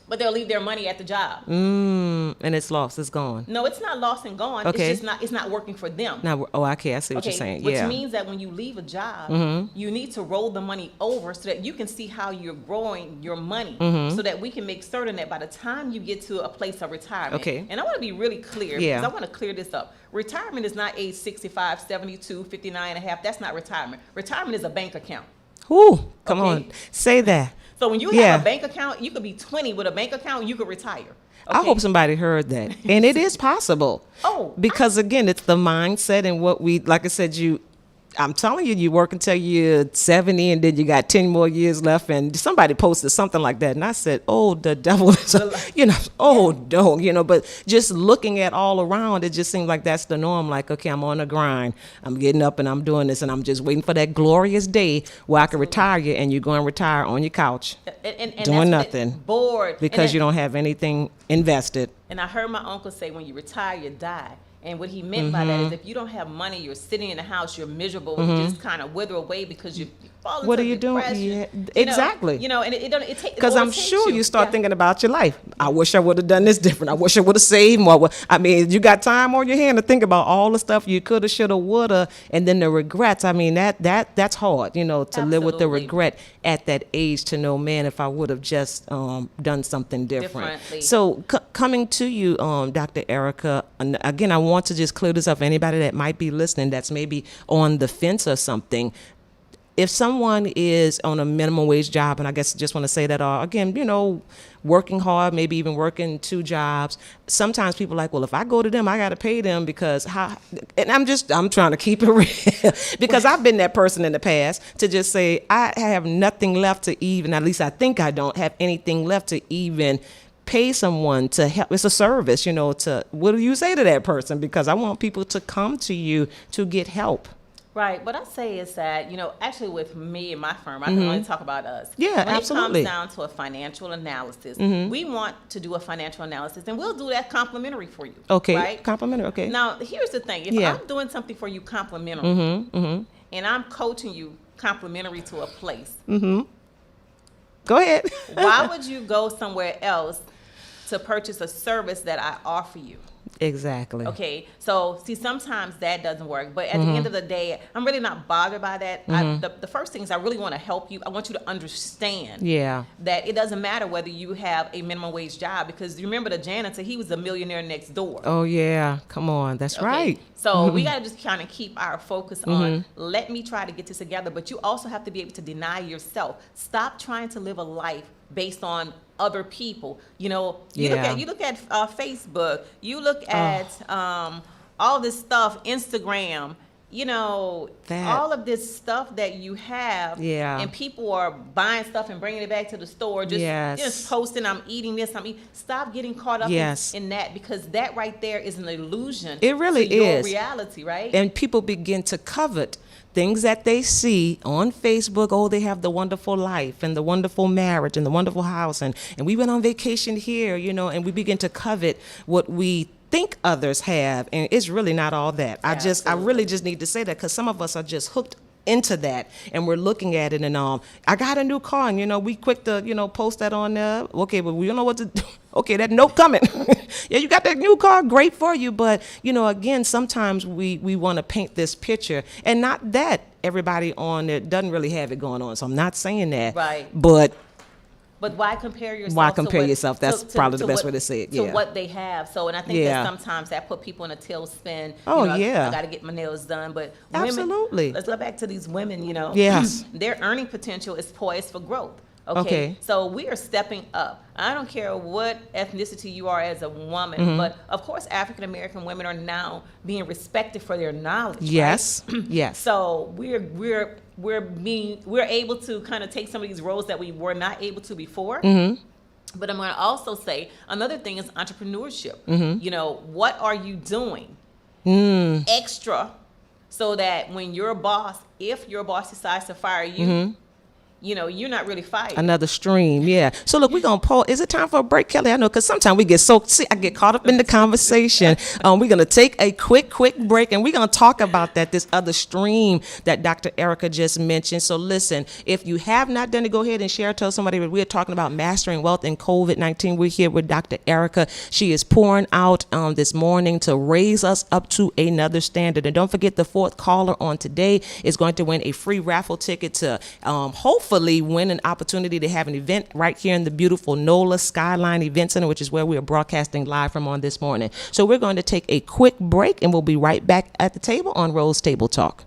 But they'll leave their money at the job. And it's lost. It's gone. No, it's not lost and gone. Okay. It's just not. It's not working for them. Now, okay, I see what you're saying. Which Yeah. means that when you leave a job, you need to roll the money over so that you can see how you're growing your money, so that we can make certain that by the time you get to a place of retirement. Okay. And I want to be really clear Yeah. because I want to clear this up. Retirement is not age 65, 72, 59 and a half. That's not retirement. Retirement is a bank account. Whoo, come Okay. on. Say that. So when you have a bank account, you could be 20 with a bank account, you could retire. I Okay? hope somebody heard that. And it is possible. Oh, Because again, it's the mindset and what we, like I said, I'm telling you, you work until you're 70 and then you got 10 more years left. And somebody posted something like that. And I said, oh, the devil is, no, but just looking at all around, it just seems like that's the norm. Like, okay, I'm on a grind. I'm getting up and I'm doing this and I'm just waiting for that glorious day where I can retire you and you're going to retire on your couch and doing that's nothing bored because you don't have anything invested. And I heard my uncle say, when you retire, you die. And what he meant by that is if you don't have money, you're sitting in the house, you're miserable, you just kind of wither away because you fall into What are you doing? depression. Yeah, You know, exactly. And it takes, Because I'm sure you start thinking about your life. I wish I would have done this different. I wish I would have saved more. I mean, you got time on your hand to think about all the stuff you coulda, shoulda, woulda, and then the regrets. I mean, that's hard, to live with the Absolutely. regret at that age to know, man, if I would have just done something different. Differently. So coming to you, Dr. Erica, and again, I want to just clear this up for anybody that might be listening that's maybe on the fence or something. If someone is on a minimum wage job, and I guess I just want to say that, again, working hard, maybe even working 2 jobs, sometimes people are like, well, if I go to them, I got to pay them because and I'm trying to keep it real because I've been that person in the past to just say, I have nothing left to even, at least I think I don't have anything left to even pay someone to help. It's a service, what do you say to that person? Because I want people to come to you to get help. Right. What I say is that, actually with me and my firm, I can only talk about us. Yeah, when absolutely. it comes down to a financial analysis, we want to do a financial analysis, and we'll do that complimentary for you. Okay. Right? Complimentary. Okay. Now, here's the thing. If I'm doing something for you complimentary, and I'm coaching you complimentary to a place, Go ahead. why would you go somewhere else to purchase a service that I offer you? Exactly. Okay, so see, sometimes that doesn't work, but at the end of the day, I'm really not bothered by that. The first thing is I really want to help you. I want you to understand that it doesn't matter whether you have a minimum wage job, because you remember the janitor, he was a millionaire next door. Oh, yeah. Come on. That's Okay, right. So we got to just kind of keep our focus on, let me try to get this together, but you also have to be able to deny yourself. Stop trying to live a life based on other people. You look at Facebook, you look at all this stuff, Instagram, all of this stuff that you have, and people are buying stuff and bringing it back to the store, just posting, I'm eating this, stop getting caught up in that, because that right there is an illusion. It really to your is. reality, right? And people begin to covet things that they see on Facebook. Oh, they have the wonderful life and the wonderful marriage and the wonderful house. And we went on vacation here, and we begin to covet what we think others have. And it's really not all that. I really just need to say that because some of us are just hooked into that, and we're looking at it and I got a new car, and we quick to post that on there. Okay, but we don't know what to do. Okay, that note coming. Yeah, you got that new car, great for you, but again, sometimes we want to paint this picture, and not that everybody on it doesn't really have it going on, so I'm not saying that, right, but why compare yourself? Why compare yourself? That's probably the best way to say it. To what they have. So, and I think that sometimes that put people in a tailspin. I got to get my nails done. But absolutely, women, let's go back to these women. Yes, their earning potential is poised for growth. Okay. So we are stepping up. I don't care what ethnicity you are as a woman, but of course, African American women are now being respected for their knowledge. Yes. Right? Yes. So we're able to kind of take some of these roles that we were not able to before. But I'm going to also say another thing is entrepreneurship. Mm-hmm. You know, what are you doing extra so that when your boss, if your boss decides to fire you, you know, you're not really fired. Another stream, yeah. So look, we're going to pause. Is it time for a break, Kelly? I know, because sometimes we get I get caught up in the conversation. We're going to take a quick break, and we're going to talk about this other stream that Dr. Erica just mentioned. So listen, if you have not done it, go ahead and share. Tell somebody that we're talking about mastering wealth in COVID-19. We're here with Dr. Erica. She is pouring out this morning to raise us up to another standard. And don't forget, the fourth caller on today is going to win a free raffle ticket to hopefully win an opportunity to have an event right here in the beautiful NOLA Skyline Event Center, which is where we are broadcasting live from on this morning. So we're going to take a quick break, and we'll be right back at the table on Rose Table Talk.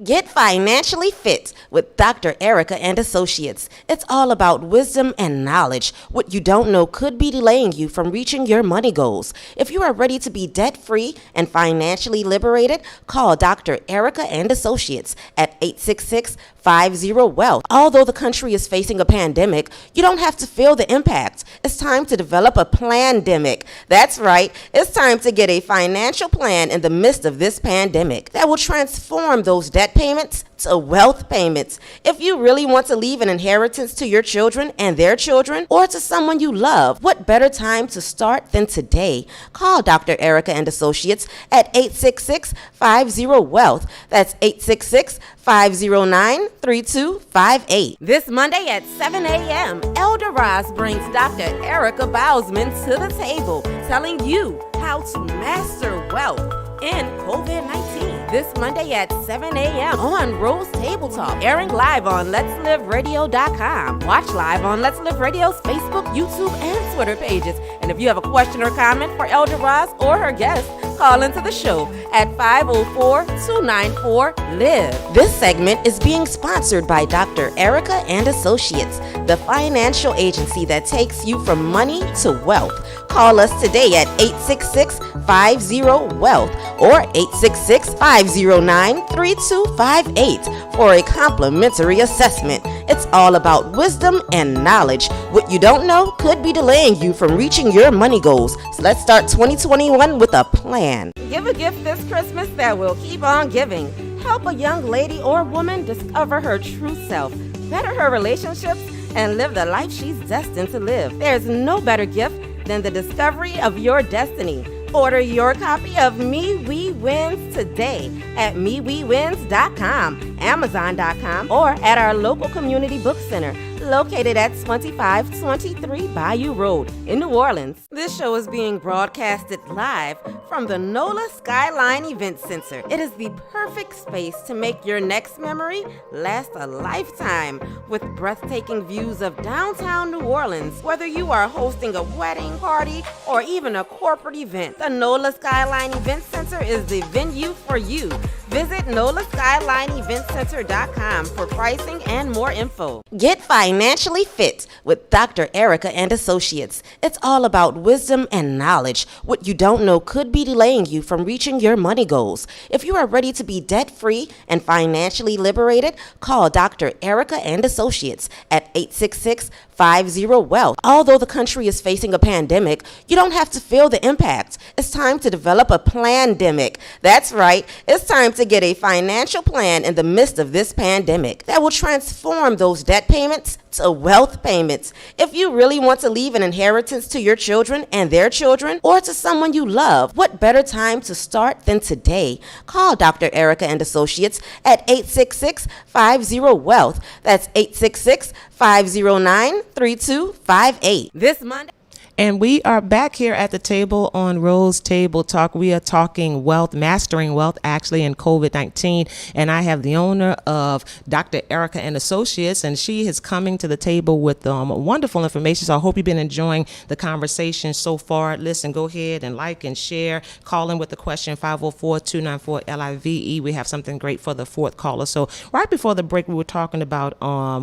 Get financially fit with Dr. Erica and Associates. It's all about wisdom and knowledge. What you don't know could be delaying you from reaching your money goals. If you are ready to be debt-free and financially liberated, call Dr. Erica and Associates at 866-50-WEALTH. Although the country is facing a pandemic, you don't have to feel the impact. It's time to develop a plandemic. That's right. It's time to get a financial plan in the midst of this pandemic that will transform those debt payments to wealth payments. If you really want to leave an inheritance to your children and their children, or to someone you love, what better time to start than today? Call Dr. Erica and Associates at 866-50-WEALTH. That's 866-509-3258. This Monday at 7 a.m., Elder Roz brings Dr. Erica Boseman to the table, telling you how to master wealth in COVID-19. This Monday at 7 a.m. on Rose Table Talk, airing live on Let'sLiveRadio.com. Watch live on Let's Live Radio's Facebook, YouTube, and Twitter pages. And if you have a question or comment for Elder Roz or her guest, call into the show at 504-294-LIVE. This segment is being sponsored by Dr. Erica and Associates, the financial agency that takes you from money to wealth. Call us today at 866-50-WEALTH or 866-509-3258 for a complimentary assessment. It's all about wisdom and knowledge. What you don't know could be delaying you from reaching your money goals. So let's start 2021 with a plan. Give a gift this Christmas that will keep on giving. Help a young lady or woman discover her true self, better her relationships, and live the life she's destined to live. There's no better gift than the discovery of your destiny. Order your copy of Me We Wins today at MeWeWins.com, Amazon.com, or at our local community book center located at 2523 Bayou Road in New Orleans. This show is being broadcasted live from the NOLA Skyline Event Center. It is the perfect space to make your next memory last a lifetime with breathtaking views of downtown New Orleans. Whether you are hosting a wedding party or even a corporate event, the NOLA Skyline Event Center is the venue for you. Visit NOLASkylineEventCenter.com for pricing and more info. Get financially fit with Dr. Erica and Associates. It's all about wisdom and knowledge. What you don't know could be delaying you from reaching your money goals. If you are ready to be debt-free and financially liberated, call Dr. Erica and Associates at 866-50-WEALTH. Although the country is facing a pandemic, you don't have to feel the impact. It's time to develop a plandemic. That's right. It's time to get a financial plan in the midst of this pandemic that will transform those debt payments to wealth payments. If you really want to leave an inheritance to your children and their children, or to someone you love, what better time to start than today? Call Dr. Erica and Associates at 866-50-WEALTH. That's 866-509-3258. This Monday. And we are back here at the table on Rose Table Talk. We are talking wealth, mastering wealth, actually, in COVID-19. And I have the owner of Dr. Erica and Associates, and she is coming to the table with wonderful information. So I hope you've been enjoying the conversation so far. Listen, go ahead and like and share. Call in with the question, 504-294-LIVE. We have something great for the fourth caller. So right before the break, we were talking about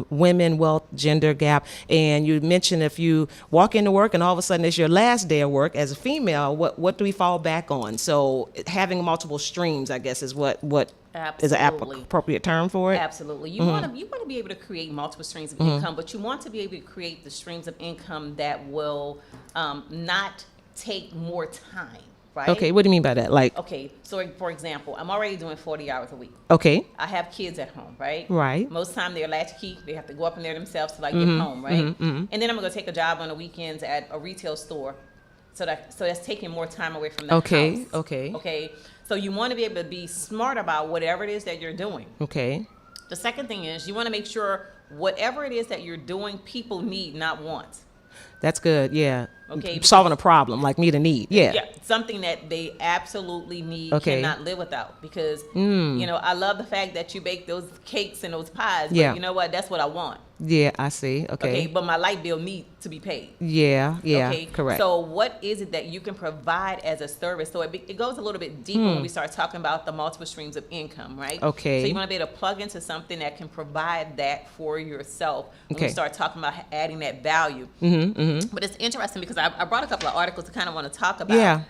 women, wealth, gender gap. And you mentioned if you walk into work and all of a sudden it's your last day of work as a female, what do we fall back on? So having multiple streams, I guess, is what is an Absolutely. appropriate term for it. Absolutely. You want to be able to create multiple streams of income, but you want to be able to create the streams of income that will not take more time, right? Okay, what do you mean by that? Like, Okay, so for example, I'm already doing 40 hours a week. okay, I have kids at home, right? Right. Most of the time they're latchkey. They have to go up in there themselves till I get home, right? And then I'm gonna go take a job on the weekends at a retail store. So that's taking more time away from the Okay, house. okay. Okay. So you want to be able to be smart about whatever it is that you're doing. okay, The second thing is you want to make sure whatever it is that you're doing, people need, not want. that's good. Yeah. Okay, Solving a problem, like meet a need. Yeah. Yeah, something that they absolutely need, Okay. cannot live without. Because, you know, I love the fact that you bake those cakes and those pies. But Yeah. you know what? That's what I want. Yeah, I see. Okay. Okay. But my light bill needs to be paid. Yeah, yeah, Okay. correct. So what is it that you can provide as a service? So it goes a little bit deeper when we start talking about the multiple streams of income, right? Okay. So you want to be able to plug into something that can provide that for yourself when we Okay. start talking about adding that value. But it's interesting because I brought a couple of articles to kind of want to talk about. Yeah.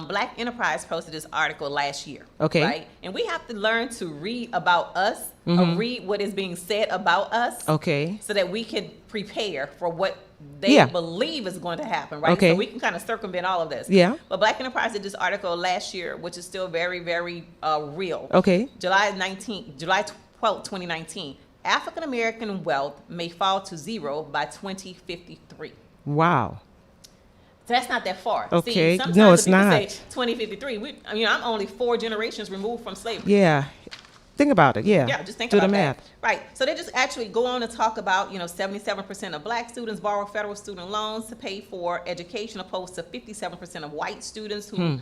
Black Enterprise posted this article last year. Okay. Right? And we have to learn to read about us, or read what is being said about us, Okay. so that we can prepare for what they Yeah. believe is going to happen, right? Okay. So we can kind of circumvent all of this. Yeah. But Black Enterprise did this article last year, which is still very, very real. Okay. July 12th, 2019. African American wealth may fall to zero by 2053. Wow. So that's not that far. Okay. See, sometimes No, when it's people not. say 2053. I'm only 4 generations removed from slavery. Yeah. Think about it. Yeah. Yeah, just think Do about the math. that. Right. So they just actually go on to talk about, 77% of black students borrow federal student loans to pay for education, opposed to 57% of white students who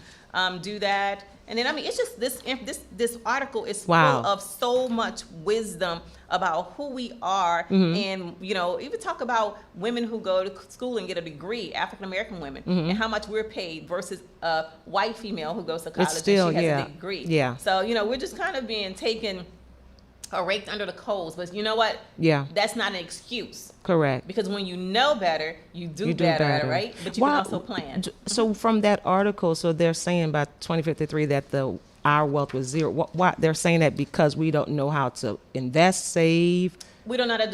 do that. And then, it's just this article is Wow. full of so much wisdom about who we are. And, even talk about women who go to school and get a degree, African American women, and how much we're paid versus a white female who goes to college still, and she has yeah. a degree. Yeah. So, we're just kind of being taken or raked under the coals. But you know what? Yeah. That's not an excuse. Correct. Because when you know better, you do, You do better, better. right? But you Wow. can also plan. So from that article, so they're saying by 2053 that our wealth was zero. Why they're saying that because we don't know how to invest, save. We don't know that.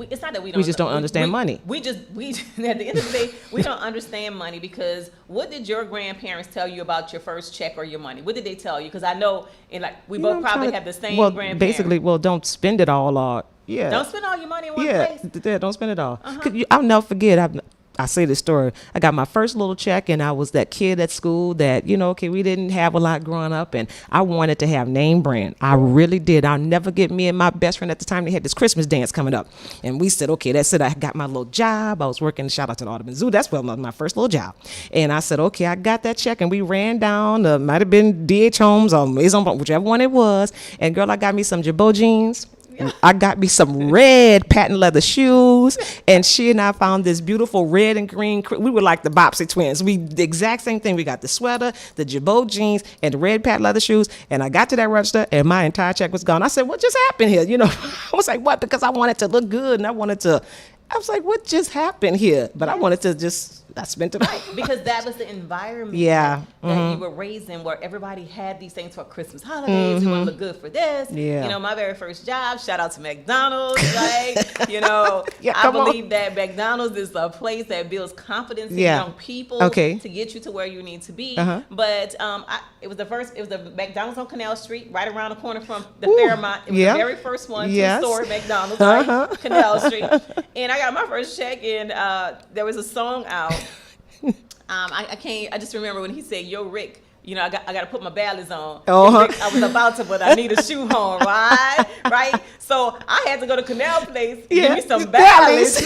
It's not that we don't. We just don't understand money. We at the end of the day, we don't understand money because what did your grandparents tell you about your first check or your money? What did they tell you? Because I know, we You know, both I'm probably trying to- have the same well, grandparents. basically, don't spend it all. Yeah. Don't spend all your money in one Yeah, place. yeah, don't spend it all. 'Cause I'll never forget. I say this story. I got my first little check, and I was that kid at school that we didn't have a lot growing up, and I wanted to have name brand. I really did. I'll never get me and my best friend at the time. They had this Christmas dance coming up, and we said, okay, that's it. I got my little job. I was working. Shout out to the Audubon Zoo. That's my first little job. And I said, okay, I got that check, and we ran down. Might have been DH Homes or Maison, whichever one it was. And girl, I got me some Jabot jeans. And I got me some red patent leather shoes, and she and I found this beautiful red and green. We were like the Bopsy twins. The exact same thing. We got the sweater, the Jabot jeans, and the red patent leather shoes. And I got to that register, and my entire check was gone. I said, "What just happened here?" I was like, "What?" Because I wanted to look good, and I was like, "What just happened here?" But I wanted to I spent it all. Because that was the environment Yeah. that you were raised in, where everybody had these things for Christmas holidays. We want to look good for this. Yeah. My very first job, shout out to McDonald's, right? Yeah, I come on. believe that McDonald's is a place that builds confidence in Yeah. young people Okay. to get you to where you need to be. Uh-huh. But it was the McDonald's on Canal Street, right around the corner from the Ooh, Fairmont. It was yeah. the very first one, Yes. two-story McDonald's, right? Uh-huh. Canal Street. And I got my first check, and there was a song out. I just remember when he said, "Yo, Rick, I got to put my ballies on." Uh-huh. Rick, I was about to, but I need a shoe on, right? Right? So I had to go to Canal Place, give me some ballies.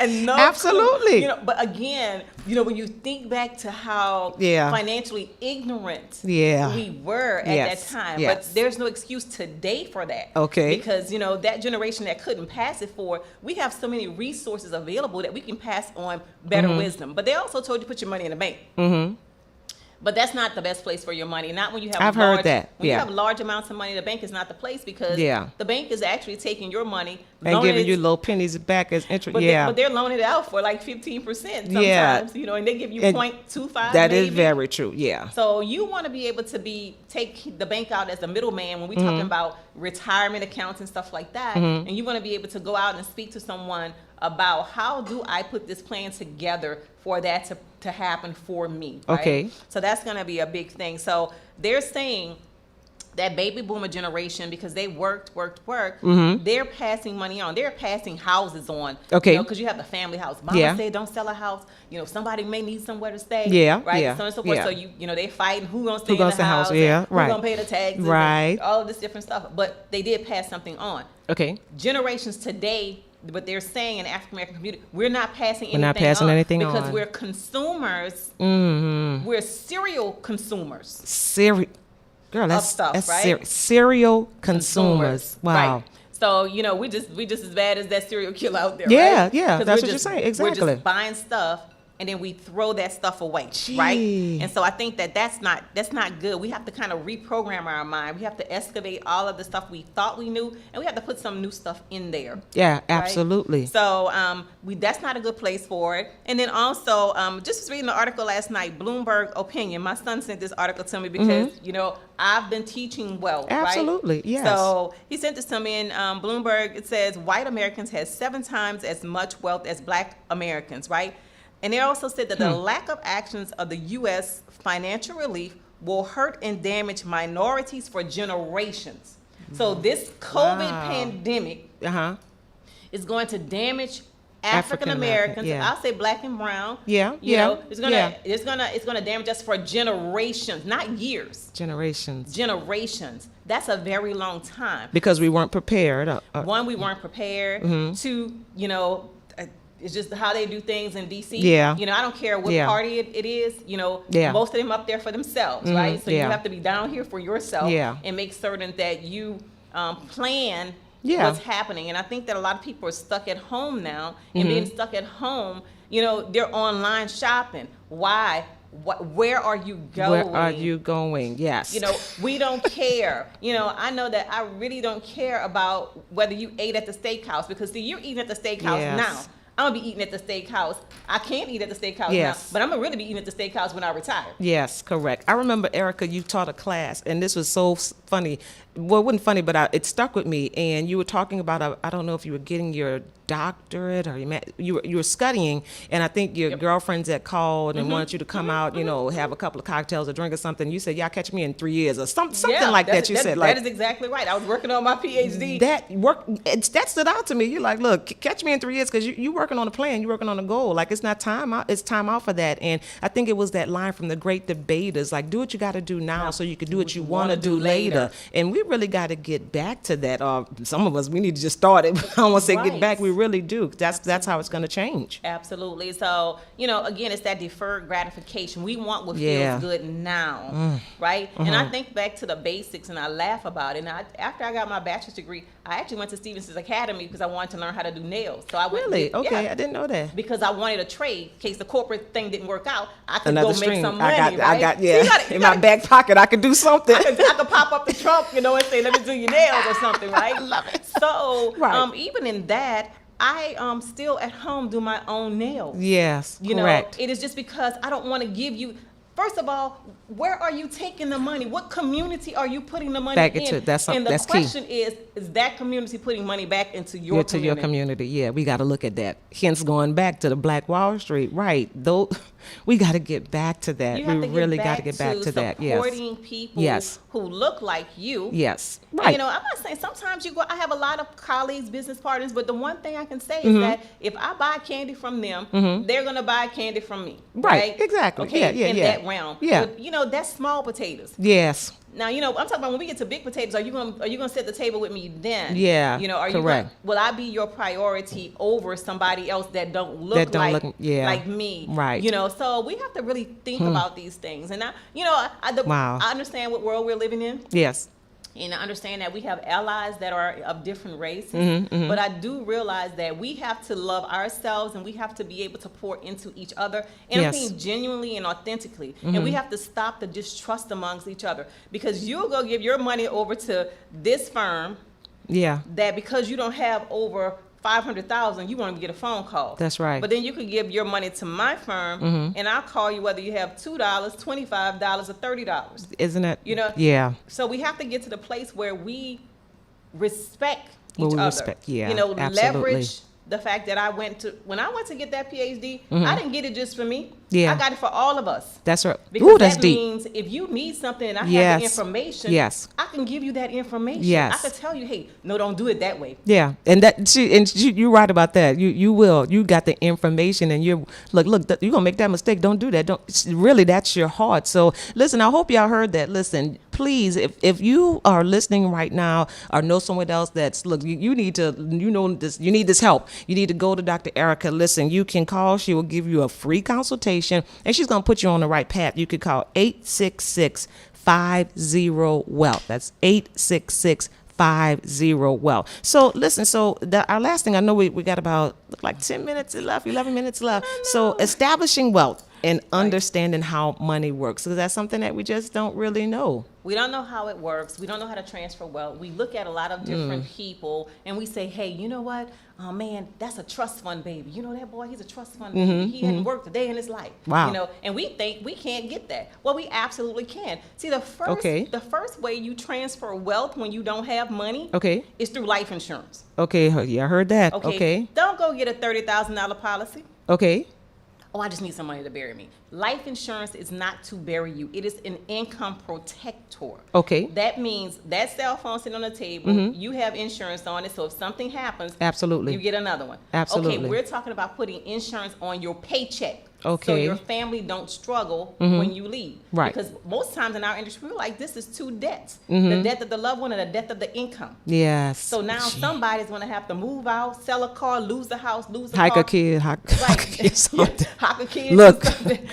And no Absolutely. clue, but again, when you think back to how financially ignorant we were at that time, Yes. but there's no excuse today for that. Okay. Because, that generation that couldn't pass it forward, we have so many resources available that we can pass on better wisdom. But they also told you put your money in the bank. Mm-hmm. But that's not the best place for your money. Not when you have I've heard that. When you have large amounts of money, the bank is not the place, because the bank is actually taking your money, And giving you little pennies back as interest. But they're loaning it out for like 15% sometimes, and they give you 0.25. That is very true, yeah. So you want to be able to take the bank out as a middleman when we're talking about retirement accounts and stuff like that. And you want to be able to go out and speak to someone about how do I put this plan together for that to happen for me, right? Okay. So that's going to be a big thing. So they're saying that baby boomer generation, because they worked, they're passing money on. They're passing houses on. Okay. Because you have the family house. Mama said don't sell a house. Somebody may need somewhere to stay. Yeah. Right? Yeah. So on and so forth. Yeah. So they fighting who gonna stay in the house. Yeah. Who Right. gonna pay the taxes. Right. All of this different stuff. But they did pass something on. Okay. Generations today, but they're saying in the African American community, we're not passing anything on. We're not passing anything on. Because we're consumers. We're serial consumers. Girl, that's stuff, right? Serial consumers. Wow. Right. So we just as bad as that serial killer out there. Yeah, right? yeah. That's what you're saying. Exactly. We're just buying stuff and then we throw that stuff away, Gee. right? And so I think that's not good. We have to kind of reprogram our mind. We have to excavate all of the stuff we thought we knew, and we have to put some new stuff in there. Yeah, right? absolutely. So that's not a good place for it. And then also, just was reading an article last night, Bloomberg Opinion. My son sent this article to me because I've been teaching wealth. Absolutely, right? yes. So he sent this to me in Bloomberg. It says white Americans has 7 times as much wealth as black Americans, right? And they also said that the lack of actions of the U.S. financial relief will hurt and damage minorities for generations. So this COVID pandemic is going to damage African Americans. Yeah. I'll say black and brown. It's gonna damage us for generations, not years. Generations. That's a very long time. Because we weren't prepared. One, we weren't prepared. 2, it's just how they do things in D.C. Yeah. I don't care what party it is. Most of them up there for themselves, right? So you have to be down here for yourself and make certain that you plan what's happening. And I think that a lot of people are stuck at home now, and being stuck at home, they're online shopping. Why? Where are you going? Where are you going? Yes. We don't care. I know that I really don't care about whether you ate at the steakhouse, because see, you're eating at the steakhouse now. I'm going to be eating at the steakhouse. I can't eat at the steakhouse now, but I'm going to really be eating at the steakhouse when I retire. Yes, correct. I remember, Erica, you taught a class, and this was so funny. Well, it wasn't funny, but it stuck with me. And you were talking about, I don't know if you were getting your doctorate or you were studying, and I think your girlfriends had called and wanted you to come out, have a couple of cocktails or drink or something. You said, "Yeah, catch me in 3 years," or something like that. You said, that is exactly right. I was working on my PhD. That stood out to me. You're like, "Look, catch me in 3 years," because you're working on a plan, you're working on a goal. Like, it's not time out. It's time out for that. And I think it was that line from the great debaters, like, do what you got to do now so you can do what you want to do later. And we really got to get back to that. Some of us, we need to just start it. I don't want to say get back. We really do. That's how it's going to change. Absolutely. So, again, it's that deferred gratification. We want what feels good now, right? And I think back to the basics, and I laugh about it. And after I got my bachelor's degree, I actually went to Stevenson's Academy because I wanted to learn how to do nails. So I went. Really? Okay, I didn't know that. Because I wanted a trade in case the corporate thing didn't work out. I could Another go stream. make some money. I got in my back pocket. I could do something. I could pop up the trunk, and say, "Let me do your nails" or something, right? I love it. So, even in that, I still at home do my own nails. Yes, correct. It is just because I don't want to give you. First of all, where are you taking the money? What community are you putting the money back in? Into that's and the that's question key. is that community putting money back into your community? Your community? Yeah, we got to look at that. Hence, going back to the Black Wall Street, right? Though, we got to get back to that. We really got to get back to that. Yes, supporting people who look like you. Yes, right. And, I'm not saying sometimes you go. I have a lot of colleagues, business partners, but the one thing I can say is that if I buy candy from them, they're gonna buy candy from me. Right? Exactly. Okay. In that realm. Yeah. But, that's small potatoes. Yes. Now, I'm talking about when we get to big potatoes, are you gonna set the table with me then? Yeah. Are correct. Will I be your priority over somebody else that don't look like me? Right. So we have to really think about these things. And I understand what world we're living in. Yes. And I understand that we have allies that are of different races, but I do realize that we have to love ourselves and we have to be able to pour into each other, and I think genuinely and authentically. And we have to stop the distrust amongst each other, because you'll go give your money over to this firm, Yeah. that because you don't have over 500,000, you want to get a phone call. That's right. But then you can give your money to my firm, and I'll call you whether you have $2, $25, or $30. Isn't it? You know. Yeah. So we have to get to the place where we respect each Well, we other. respect, yeah, You know, absolutely. leverage the fact that when I went to get that PhD, I didn't get it just for me. Yeah. I got it for all of us. That's right. Because Ooh, that's that deep. means if you need something and I have Yes. the information, Yes. I can give you that information. Yes. I could tell you, hey, no, don't do it that way. Yeah, and you're right about that. You got the information, and you're look, you're gonna make that mistake. Don't do that. Really, that's your heart. So listen, I hope y'all heard that. Listen, please, if you are listening right now or know someone else that's you need this help. You need to go to Dr. Erica. Listen, you can call. She will give you a free consultation, and she's gonna put you on the right path. You could call 866-50-WEALTH. That's 866-50-WEALTH. So listen, our last thing, I know we got about like 10 minutes left, 11 minutes left. So establishing wealth and understanding how money works, because that's something that we just don't really know. We don't know how it works. We don't know how to transfer wealth. We look at a lot of different people and we say, hey, you know what? Oh man, that's a trust fund baby. You know that boy, he's a trust fund baby. He hadn't worked a day in his life. Wow. You know, and we think we can't get that. Well, we absolutely can. See, the first way you transfer wealth when you don't have money is through life insurance. Okay, yeah, I heard that. Okay. Don't go get a $30,000 policy. Okay. Oh, I just need some money to bury me. Life insurance is not to bury you. It is an income protector. Okay. That means that cell phone sitting on the table, you have insurance on it, so if something happens, absolutely, you get another one. Absolutely. Okay, we're talking about putting insurance on your paycheck. Okay. So your family don't struggle when you leave. Right. Because most times in our industry, we're like, this is two debts. The death of the loved one and the death of the income. Yes. So now somebody's going to have to move out, sell a car, lose the house, lose the hike car. a kid, hike a kid, something. Hike a kid. Look,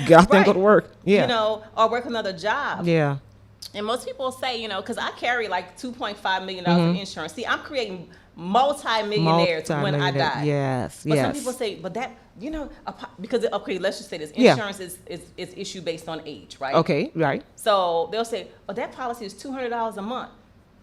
got to go to work. Yeah. You know, or work another job. Yeah. And most people say, you know, because I carry like $2.5 million in insurance. See, I'm creating multi-millionaires when I die. Yes, but yes. some people say, but that, you know, because, okay, let's just say this. Yeah. Insurance is issued based on age, right? Okay, right. So they'll say, oh, that policy is $200 a month.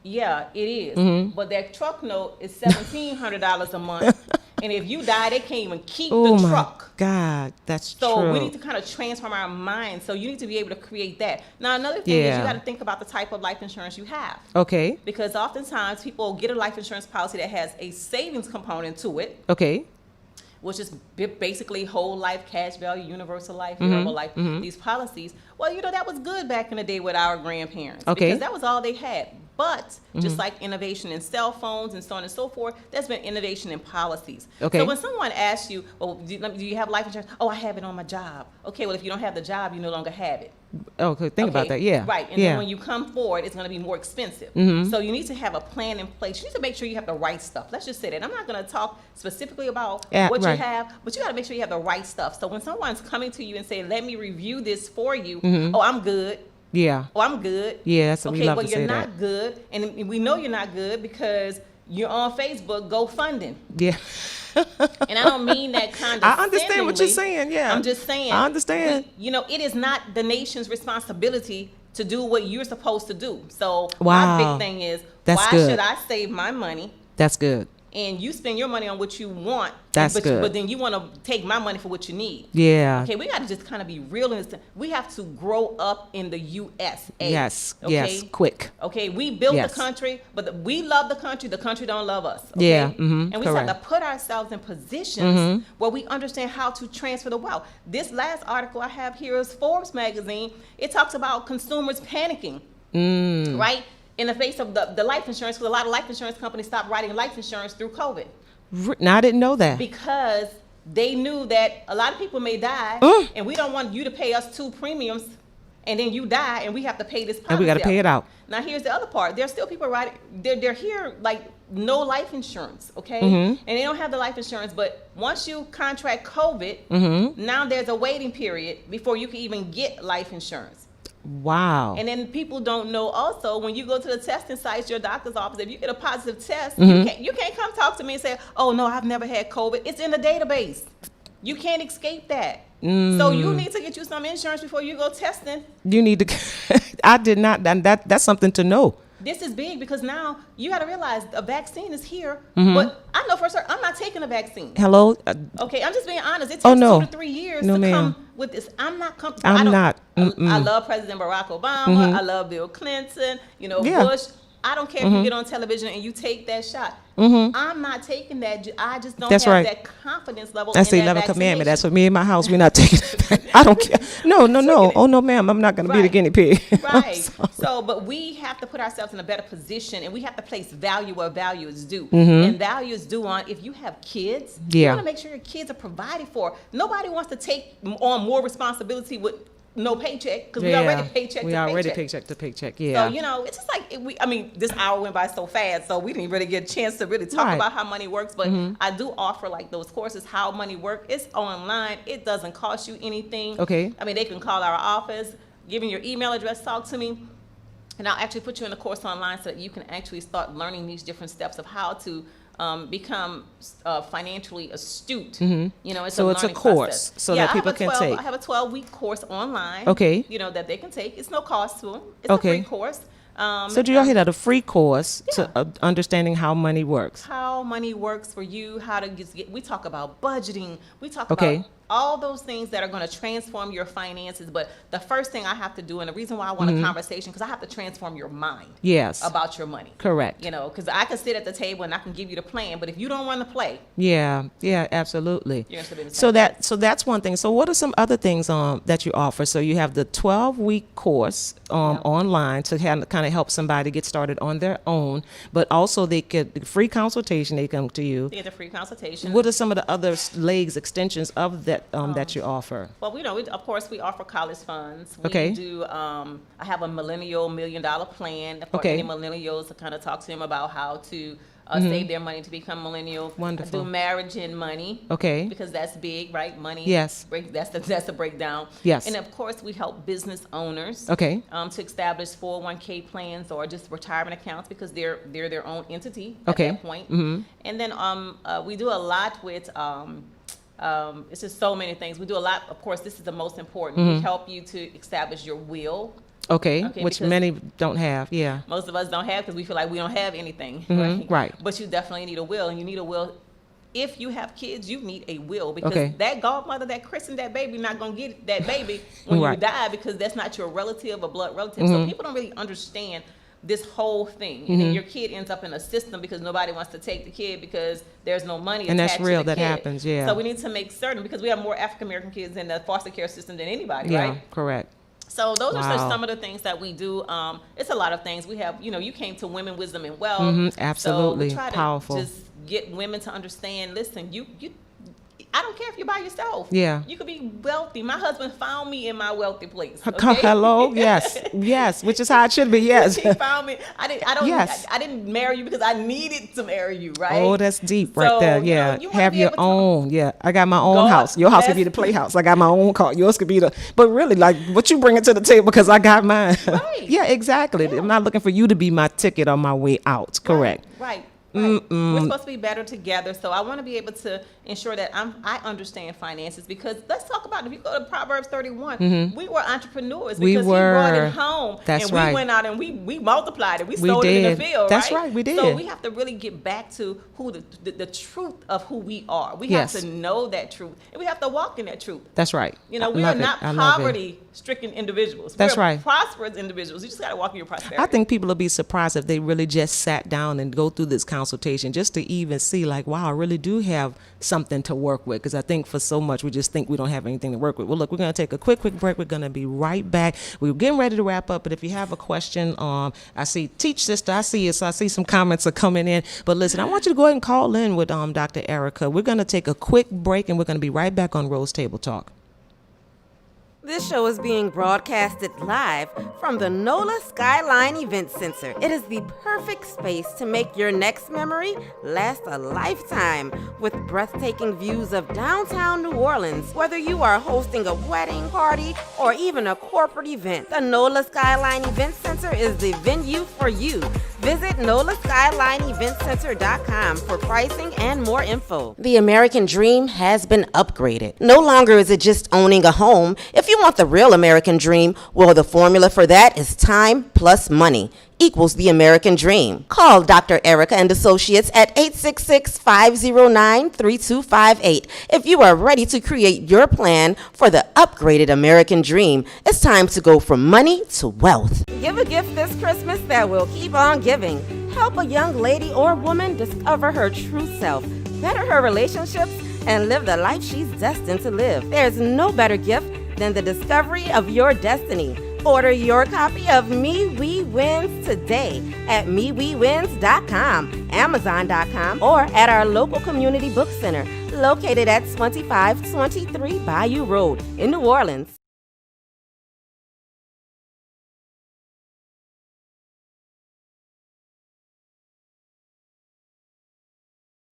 Yeah, it is. But that truck note is $1,700 a month. And if you die, they can't even keep the truck. Oh, my God, that's so true. we need to kind of transform our minds. So you need to be able to create that. Now, another thing is you got to think about the type of life insurance you have. Okay. Because oftentimes people get a life insurance policy that has a savings component to it. Okay. Which is basically whole life, cash value, universal life, herbal life, these policies. Well, you know, that was good back in the day with our grandparents. Okay. Because that was all they had. But just like innovation in cell phones and so on and so forth, there's been innovation in policies. Okay. So when someone asks you, oh, do you have life insurance? Oh, I have it on my job. Okay, well, if you don't have the job, you no longer have it. Okay, think about that, yeah. Right, and then when you come forward, it's going to be more expensive. So you need to have a plan in place. You need to make sure you have the right stuff. Let's just say that. I'm not going to talk specifically about what you have, but you got to make sure you have the right stuff. So when someone's coming to you and saying, let me review this for you, oh, I'm good. Yeah. Oh, I'm good. Yeah, that's what we love but to say you're that. not good, and we know you're not good because you're on Facebook GoFunding. Yeah. And I don't mean that kind of. I understand what you're saying. Yeah. I'm just saying. I understand. You know, it is not the nation's responsibility to do what you're supposed to do. So Wow. my big thing is, That's why good. should I save my money That's good. and you spend your money on what you want? That's good. But then you want to take my money for what you need. Yeah. Okay, we got to just kind of be real in this. We have to grow up in the USA. Yes. Okay? Yes. Quick. Okay, we built Yes. the country, but we love the country don't love us. Okay? Yeah, And we just have correct. to put ourselves in positions where we understand how to transfer the wealth. This last article I have here is Forbes magazine. It talks about consumers panicking, right? In the face of the life insurance, because a lot of life insurance companies stopped writing life insurance through COVID. Now I didn't know that. Because they knew that a lot of people may die, and we don't want you to pay us 2 premiums, and then you die, and we have to pay this policy. And we got to pay it out. Now here's the other part. There's still people writing. They're here like no life insurance, okay? And they don't have the life insurance. But once you contract COVID, now there's a waiting period before you can even get life insurance. Wow. And then people don't know also, when you go to the testing sites, your doctor's office, if you get a positive test, you can't come talk to me and say, oh, no, I've never had COVID. It's in the database. You can't escape that. So you need to get you some insurance before you go testing. You need to. I did not. That's something to know. this is big because now you got to realize a vaccine is here. But I know for sure I'm not taking a vaccine. Hello? Okay, I'm just being honest. It takes no. 2 to 3 years No, to ma'am. come with this. I'm not comfortable. I'm not. I love President Barack Obama. I love Bill Clinton. You know, Yeah. Bush. I don't care if you get on television and you take that shot. I'm not taking that. I just don't That's have right. that confidence level. That's in the that 11th commandment. That's vaccination. what me and my house, we're not taking it. I don't care. No. Oh, no, ma'am. I'm not going to be the guinea pig. Right. So, but we have to put ourselves in a better position, and we have to place value where value is due. And value is due on if you have kids, you want to make sure your kids are provided for. Nobody wants to take on more responsibility with no paycheck because we already paycheck to paycheck. Yeah. So, you know, it's just like, this hour went by so fast, so we didn't really get a chance to really talk about how money works. But I do offer like those courses, how money works. It's online. It doesn't cost you anything. Okay. I mean, they can call our office, give me your email address, talk to me, and I'll actually put you in a course online so that you can actually start learning these different steps of how to become financially astute. You know, it's So a it's a learning course process. so that people can take. I have a 12-week course online. Okay. You know, that they can take. It's no cost to them. It's Okay. a free course. So do y'all hear that? A free course to understanding how money works. How money works for you, how to get, we talk about budgeting, we talk Okay. about all those things that are going to transform your finances. But the first thing I have to do, and the reason why I want a conversation, because I have to transform your mind Yes. about your money. Correct. You know, because I can sit at the table and I can give you the plan, but if you don't run the play, Yeah, absolutely. you're going to be in the So same place. that's one thing. So what are some other things that you offer? So you have the 12-week course online to kind of help somebody get started on their own, but also they get free consultation. They come to you. They get the free consultation. What are some of the other legs, extensions of that that you offer? Well, of course, we offer college funds. We Okay. do. I have a millennial $1 million plan for Okay. any millennials to kind of talk to them about how to save their money to become millennial. Wonderful. I do marriage and money. Okay. Because that's big, right? Money. Yes. That's the breakdown. Yes. And of course, we help business owners. Okay. To establish 401k plans or just retirement accounts because they're their own entity Okay. at that point. And then we do a lot with. It's just so many things. We do a lot. Of course, this is the most important. We help you to establish your will. Okay, Okay, which because- many don't have. Yeah. Most of us don't have because we feel like we don't have anything. Right. But you definitely need a will, and you need a will. If you have kids, you need a will because Okay. that godmother that christened that baby not gonna get that baby when you Right. die because that's not your relative or blood relative. So people don't really understand this whole thing, and then your kid ends up in a system because nobody wants to take the kid because there's no money And that's attached real, to the that kid. happens, yeah. So we need to make certain because we have more African American kids in the foster care system than anybody, Yeah. right? Correct. So those are Wow. just some of the things that we do. It's a lot of things. We have, you came to Women, Wisdom, and Wealth. Absolutely. So we try to Powerful. just get women to understand, listen, I don't care if you're by yourself. Yeah. You could be wealthy. My husband found me in my wealthy place. Come, Okay? hello, yes, which is how it should be. Yes. He found me. Yes. I didn't marry you because I needed to marry you, right? Oh, that's deep right So, there. you Yeah. know, you wanna Have be your able to- own. Yeah. I got my own God house. Your house could be the bless- playhouse. I got my own car. Yours could be but really, like, what you bringing to the table because I got mine. Right. Yeah, exactly. Yeah. I'm not looking for you to be my ticket on my way out. Correct. Right. We're supposed to be better together. So I want to be able to ensure that I understand finances because let's talk about it. If you go to Proverbs 31, we were entrepreneurs We because were. he brought it home. That's and right. we went out and we multiplied it. We We sold it in did. the field. That's right. right, we So did. we have to really get back to who the truth of who we are. We Yes. have to know that truth. And we have to walk in that truth. That's right. You know, I we are love it. not I love it. poverty-stricken individuals. That's We're right. prosperous individuals. You just got to walk in your prosperity. I think people will be surprised if they really just sat down and go through this consultation just to even see like, wow, I really do have something to work with. Because I think for so much, we just think we don't have anything to work with. Well, look, we're going to take a quick break. We're going to be right back. We're getting ready to wrap up. But if you have a question, I see, teach sister, I see you. So I see some comments are coming in. But listen, I want you to go ahead and call in with Dr. Erica. We're going to take a quick break and we're going to be right back on Rose Table Talk. This show is being broadcasted live from the NOLA Skyline Event Center. It is the perfect space to make your next memory last a lifetime with breathtaking views of downtown New Orleans. Whether you are hosting a wedding, party, or even a corporate event, the NOLA Skyline Event Center is the venue for you. Visit NOLASkylineEventCenter.com for pricing and more info. The American dream has been upgraded. No longer is it just owning a home. If you want the real American dream, well, the formula for that is time plus money equals the American dream. Call Dr. Erica and Associates at 866-509-3258 if you are ready to create your plan for the upgraded American dream. It's time to go from money to wealth. Give a gift this Christmas that will keep on giving. Help a young lady or woman discover her true self, better her relationships, and live the life she's destined to live. There's no better gift than the discovery of your destiny. Order your copy of Me We Wins today at MeWeWins.com, Amazon.com, or at our local community book center located at 2523 Bayou Road in New Orleans.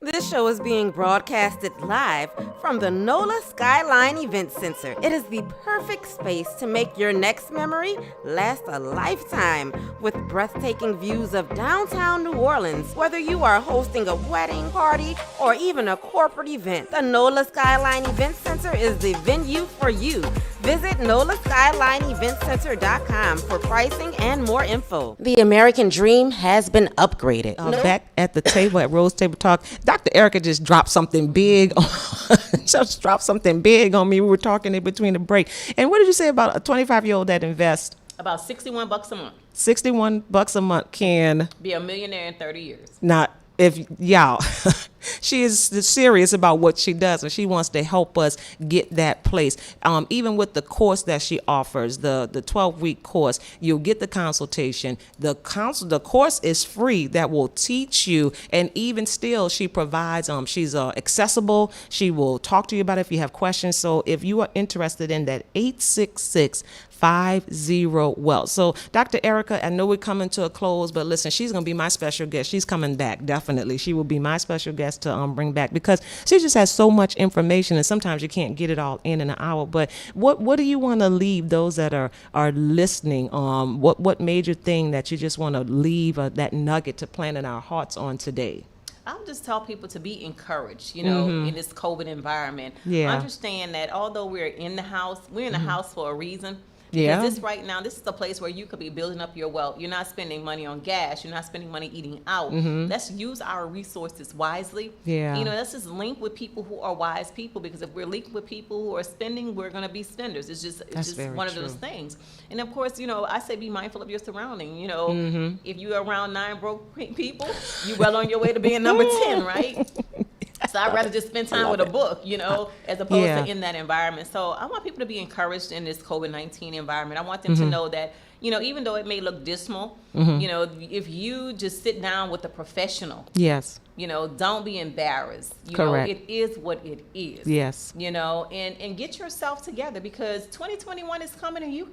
This show is being broadcasted live from the NOLA Skyline Event Center. It is the perfect space to make your next memory last a lifetime with breathtaking views of downtown New Orleans. Whether you are hosting a wedding, party, or even a corporate event, the NOLA Skyline Event Center is the venue for you. Visit NOLASkylineEventCenter.com for pricing and more info. The American dream has been upgraded. Back at the table at Rose Table Talk, Dr. Erica just dropped something big on me. We were talking in between the break. And what did you say about a 25-year-old that invests? About $61 a month. $61 a month can be a millionaire in 30 years. Not if y'all. She is serious about what she does, and she wants to help us get that place. Even with the course that she offers, the 12-week course, you'll get the consultation. The course is free. That will teach you, and even still, she provides. She's accessible. She will talk to you about it if you have questions. So if you are interested in that, 866-50-WEALTH. So Dr. Erica, I know we're coming to a close, but listen, she's going to be my special guest. She's coming back, definitely. She will be my special guest to bring back, because she just has so much information, and sometimes you can't get it all in an hour. But what do you want to leave those that are listening? What major thing that you just want to leave that nugget to plant in our hearts on today? I'll just tell people to be encouraged, in this COVID environment. Yeah. Understand that although we're in the house, we're in the house for a reason. Yeah. Because this is a place where you could be building up your wealth. You're not spending money on gas. You're not spending money eating out. Let's use our resources wisely. Yeah. Let's just link with people who are wise people, because if we're linked with people who are spending, we're going to be spenders. It's just one of those things. And of course, I say be mindful of your surrounding. If you're around 9 broke people, you're well on your way to being number 10, right? So I'd rather just spend time with a book, as opposed to in that environment. So I want people to be encouraged in this COVID-19 environment. I want them to know that, even though it may look dismal, if you just sit down with a professional, yes, don't be embarrassed. Correct. It is what it is. Yes. And get yourself together, because 2021 is coming, and you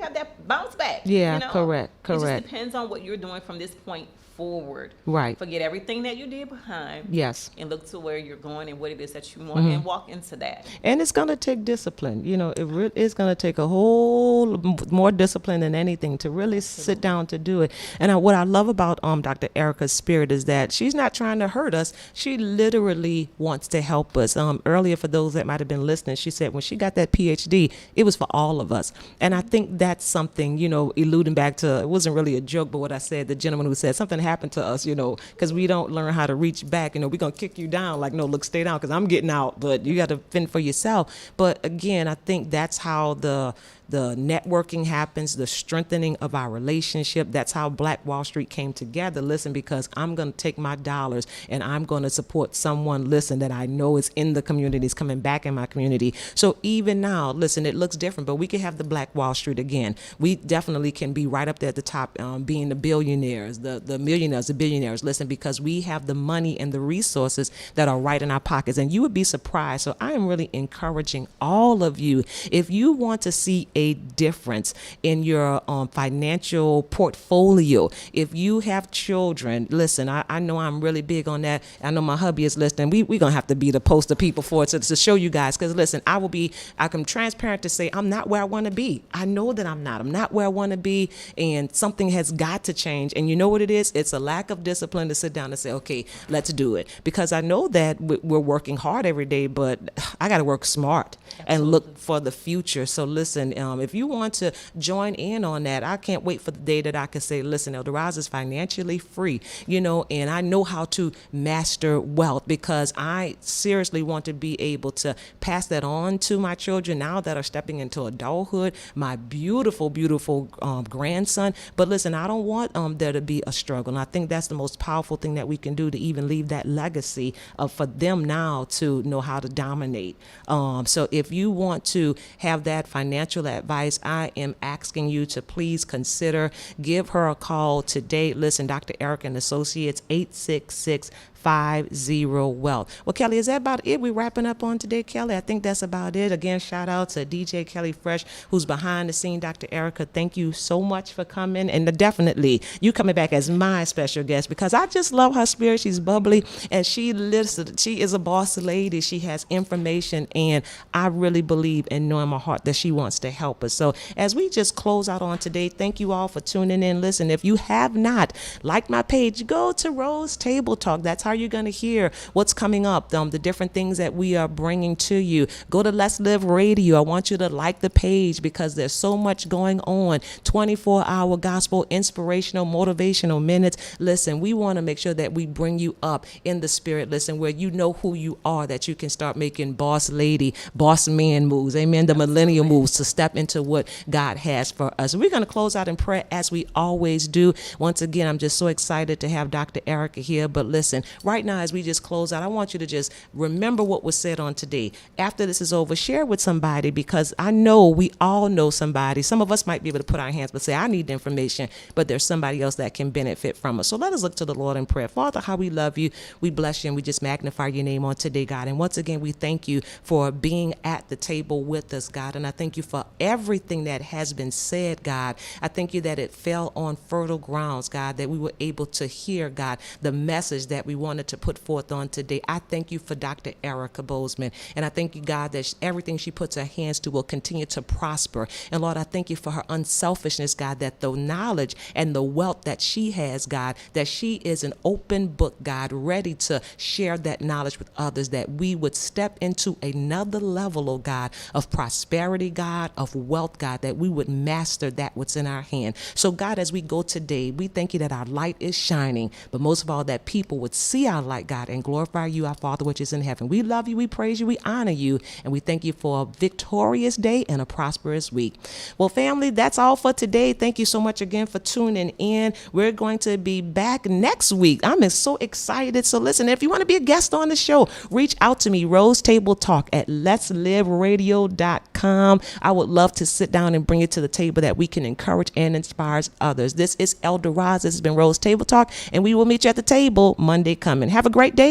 have that bounce back. Yeah, correct. It just depends on what you're doing from this point forward. Right. Forget everything that you did behind. Yes. And look to where you're going and what it is that you want, and walk into that. And it's going to take discipline. It's going to take a whole more discipline than anything to really sit down to do it. And what I love about Dr. Erica's spirit is that she's not trying to hurt us. She literally wants to help us. Earlier, for those that might have been listening, she said when she got that PhD, it was for all of us. And I think that's something, alluding back to, it wasn't really a joke, but what I said, the gentleman who said something happened to us, because we don't learn how to reach back. We're going to kick you down. Like, no, look, stay down, because I'm getting out, but you got to fend for yourself. But again, I think that's how the networking happens, the strengthening of our relationship. That's how Black Wall Street came together. Listen, because I'm going to take my dollars and I'm going to support someone, listen, that I know is in the community, is coming back in my community. So even now, listen, it looks different, but we can have the Black Wall Street again. We definitely can be right up there at the top, being the billionaires, the millionaires, the billionaires. Listen, because we have the money and the resources that are right in our pockets, and you would be surprised. So I am really encouraging all of you, if you want to see a difference in your financial portfolio. If you have children, listen, I know I'm really big on that. I know my hubby is listening. We're going to have to be the poster people for it to show you guys, because listen, I'm transparent to say I'm not where I want to be. I know that I'm not where I want to be, and something has got to change. And you know what it is? It's a lack of discipline to sit down and say, okay, let's do it. Because I know that we're working hard every day, but I got to work smart. Absolutely. And look for the future. So listen, If you want to join in on that, I can't wait for the day that I can say, listen, Elder Roz is financially free, and I know how to master wealth, because I seriously want to be able to pass that on to my children now that are stepping into adulthood, my beautiful, beautiful grandson. But listen, I don't want there to be a struggle. And I think that's the most powerful thing that we can do, to even leave that legacy for them now to know how to dominate. So if you want to have that financial advice, I am asking you to please consider, give her a call today. Listen, Dr. Eric and Associates, 866-50-WEALTH. Well, Kelly, is that about it? We're wrapping up on today, Kelly. I think that's about it. Again, shout out to DJ Kelly Fresh, who's behind the scene. Dr. Erica, thank you so much for coming. And definitely, you coming back as my special guest, because I just love her spirit. She's bubbly, and she is a boss lady. She has information, and I really believe and know in my heart that she wants to help us. So as we just close out on today, thank you all for tuning in. Listen, if you have not liked my page, go to Rose Table Talk. That's how you're going to hear what's coming up, the different things that we are bringing to you. Go to Let's Live Radio. I want you to like the page, because there's so much going on. 24-hour gospel, inspirational, motivational minutes. Listen, we want to make sure that we bring you up in the spirit, listen, where you know who you are, that you can start making boss lady, boss man moves, amen, the millennial moves to step into what God has for us. We're going to close out in prayer as we always do. Once again, I'm just so excited to have Dr. Erica here. But listen, right now, as we just close out, I want you to just remember what was said on today. After this is over, share with somebody, because I know we all know somebody. Some of us might be able to put our hands, but say, I need the information, but there's somebody else that can benefit from us. So let us look to the Lord in prayer. Father, how we love you. We bless you, and we just magnify your name on today, God. And once again, we thank you for being at the table with us, God. And I thank you for everything that has been said, God. I thank you that it fell on fertile grounds, God, that we were able to hear, God, the message that we wanted to put forth on today. I thank you for Dr. Erica Boseman. And I thank you, God, that everything she puts her hands to will continue to prosper. And Lord, I thank you for her unselfishness, God, that the knowledge and the wealth that she has, God, that she is an open book, God, ready to share that knowledge with others, that we would step into another level, oh God, of prosperity, God, of wealth, God, that we would master that what's in our hand. So God, as we go today, we thank you that our light is shining, but most of all, that people would see our light, God, and glorify you, our Father, which is in heaven. We love you, we praise you, we honor you, and we thank you for a victorious day and a prosperous week. Well, family, that's all for today. Thank you so much again for tuning in. We're going to be back next week. I'm so excited. So listen, if you want to be a guest on the show, reach out to me, Rose Table Talk at letsliveradio.com. I would love to sit down and bring it to the table that we can encourage and inspire others. This is Elder Roz. This has been Rose Table Talk, and we will meet you at the table Monday coming. Have a great day.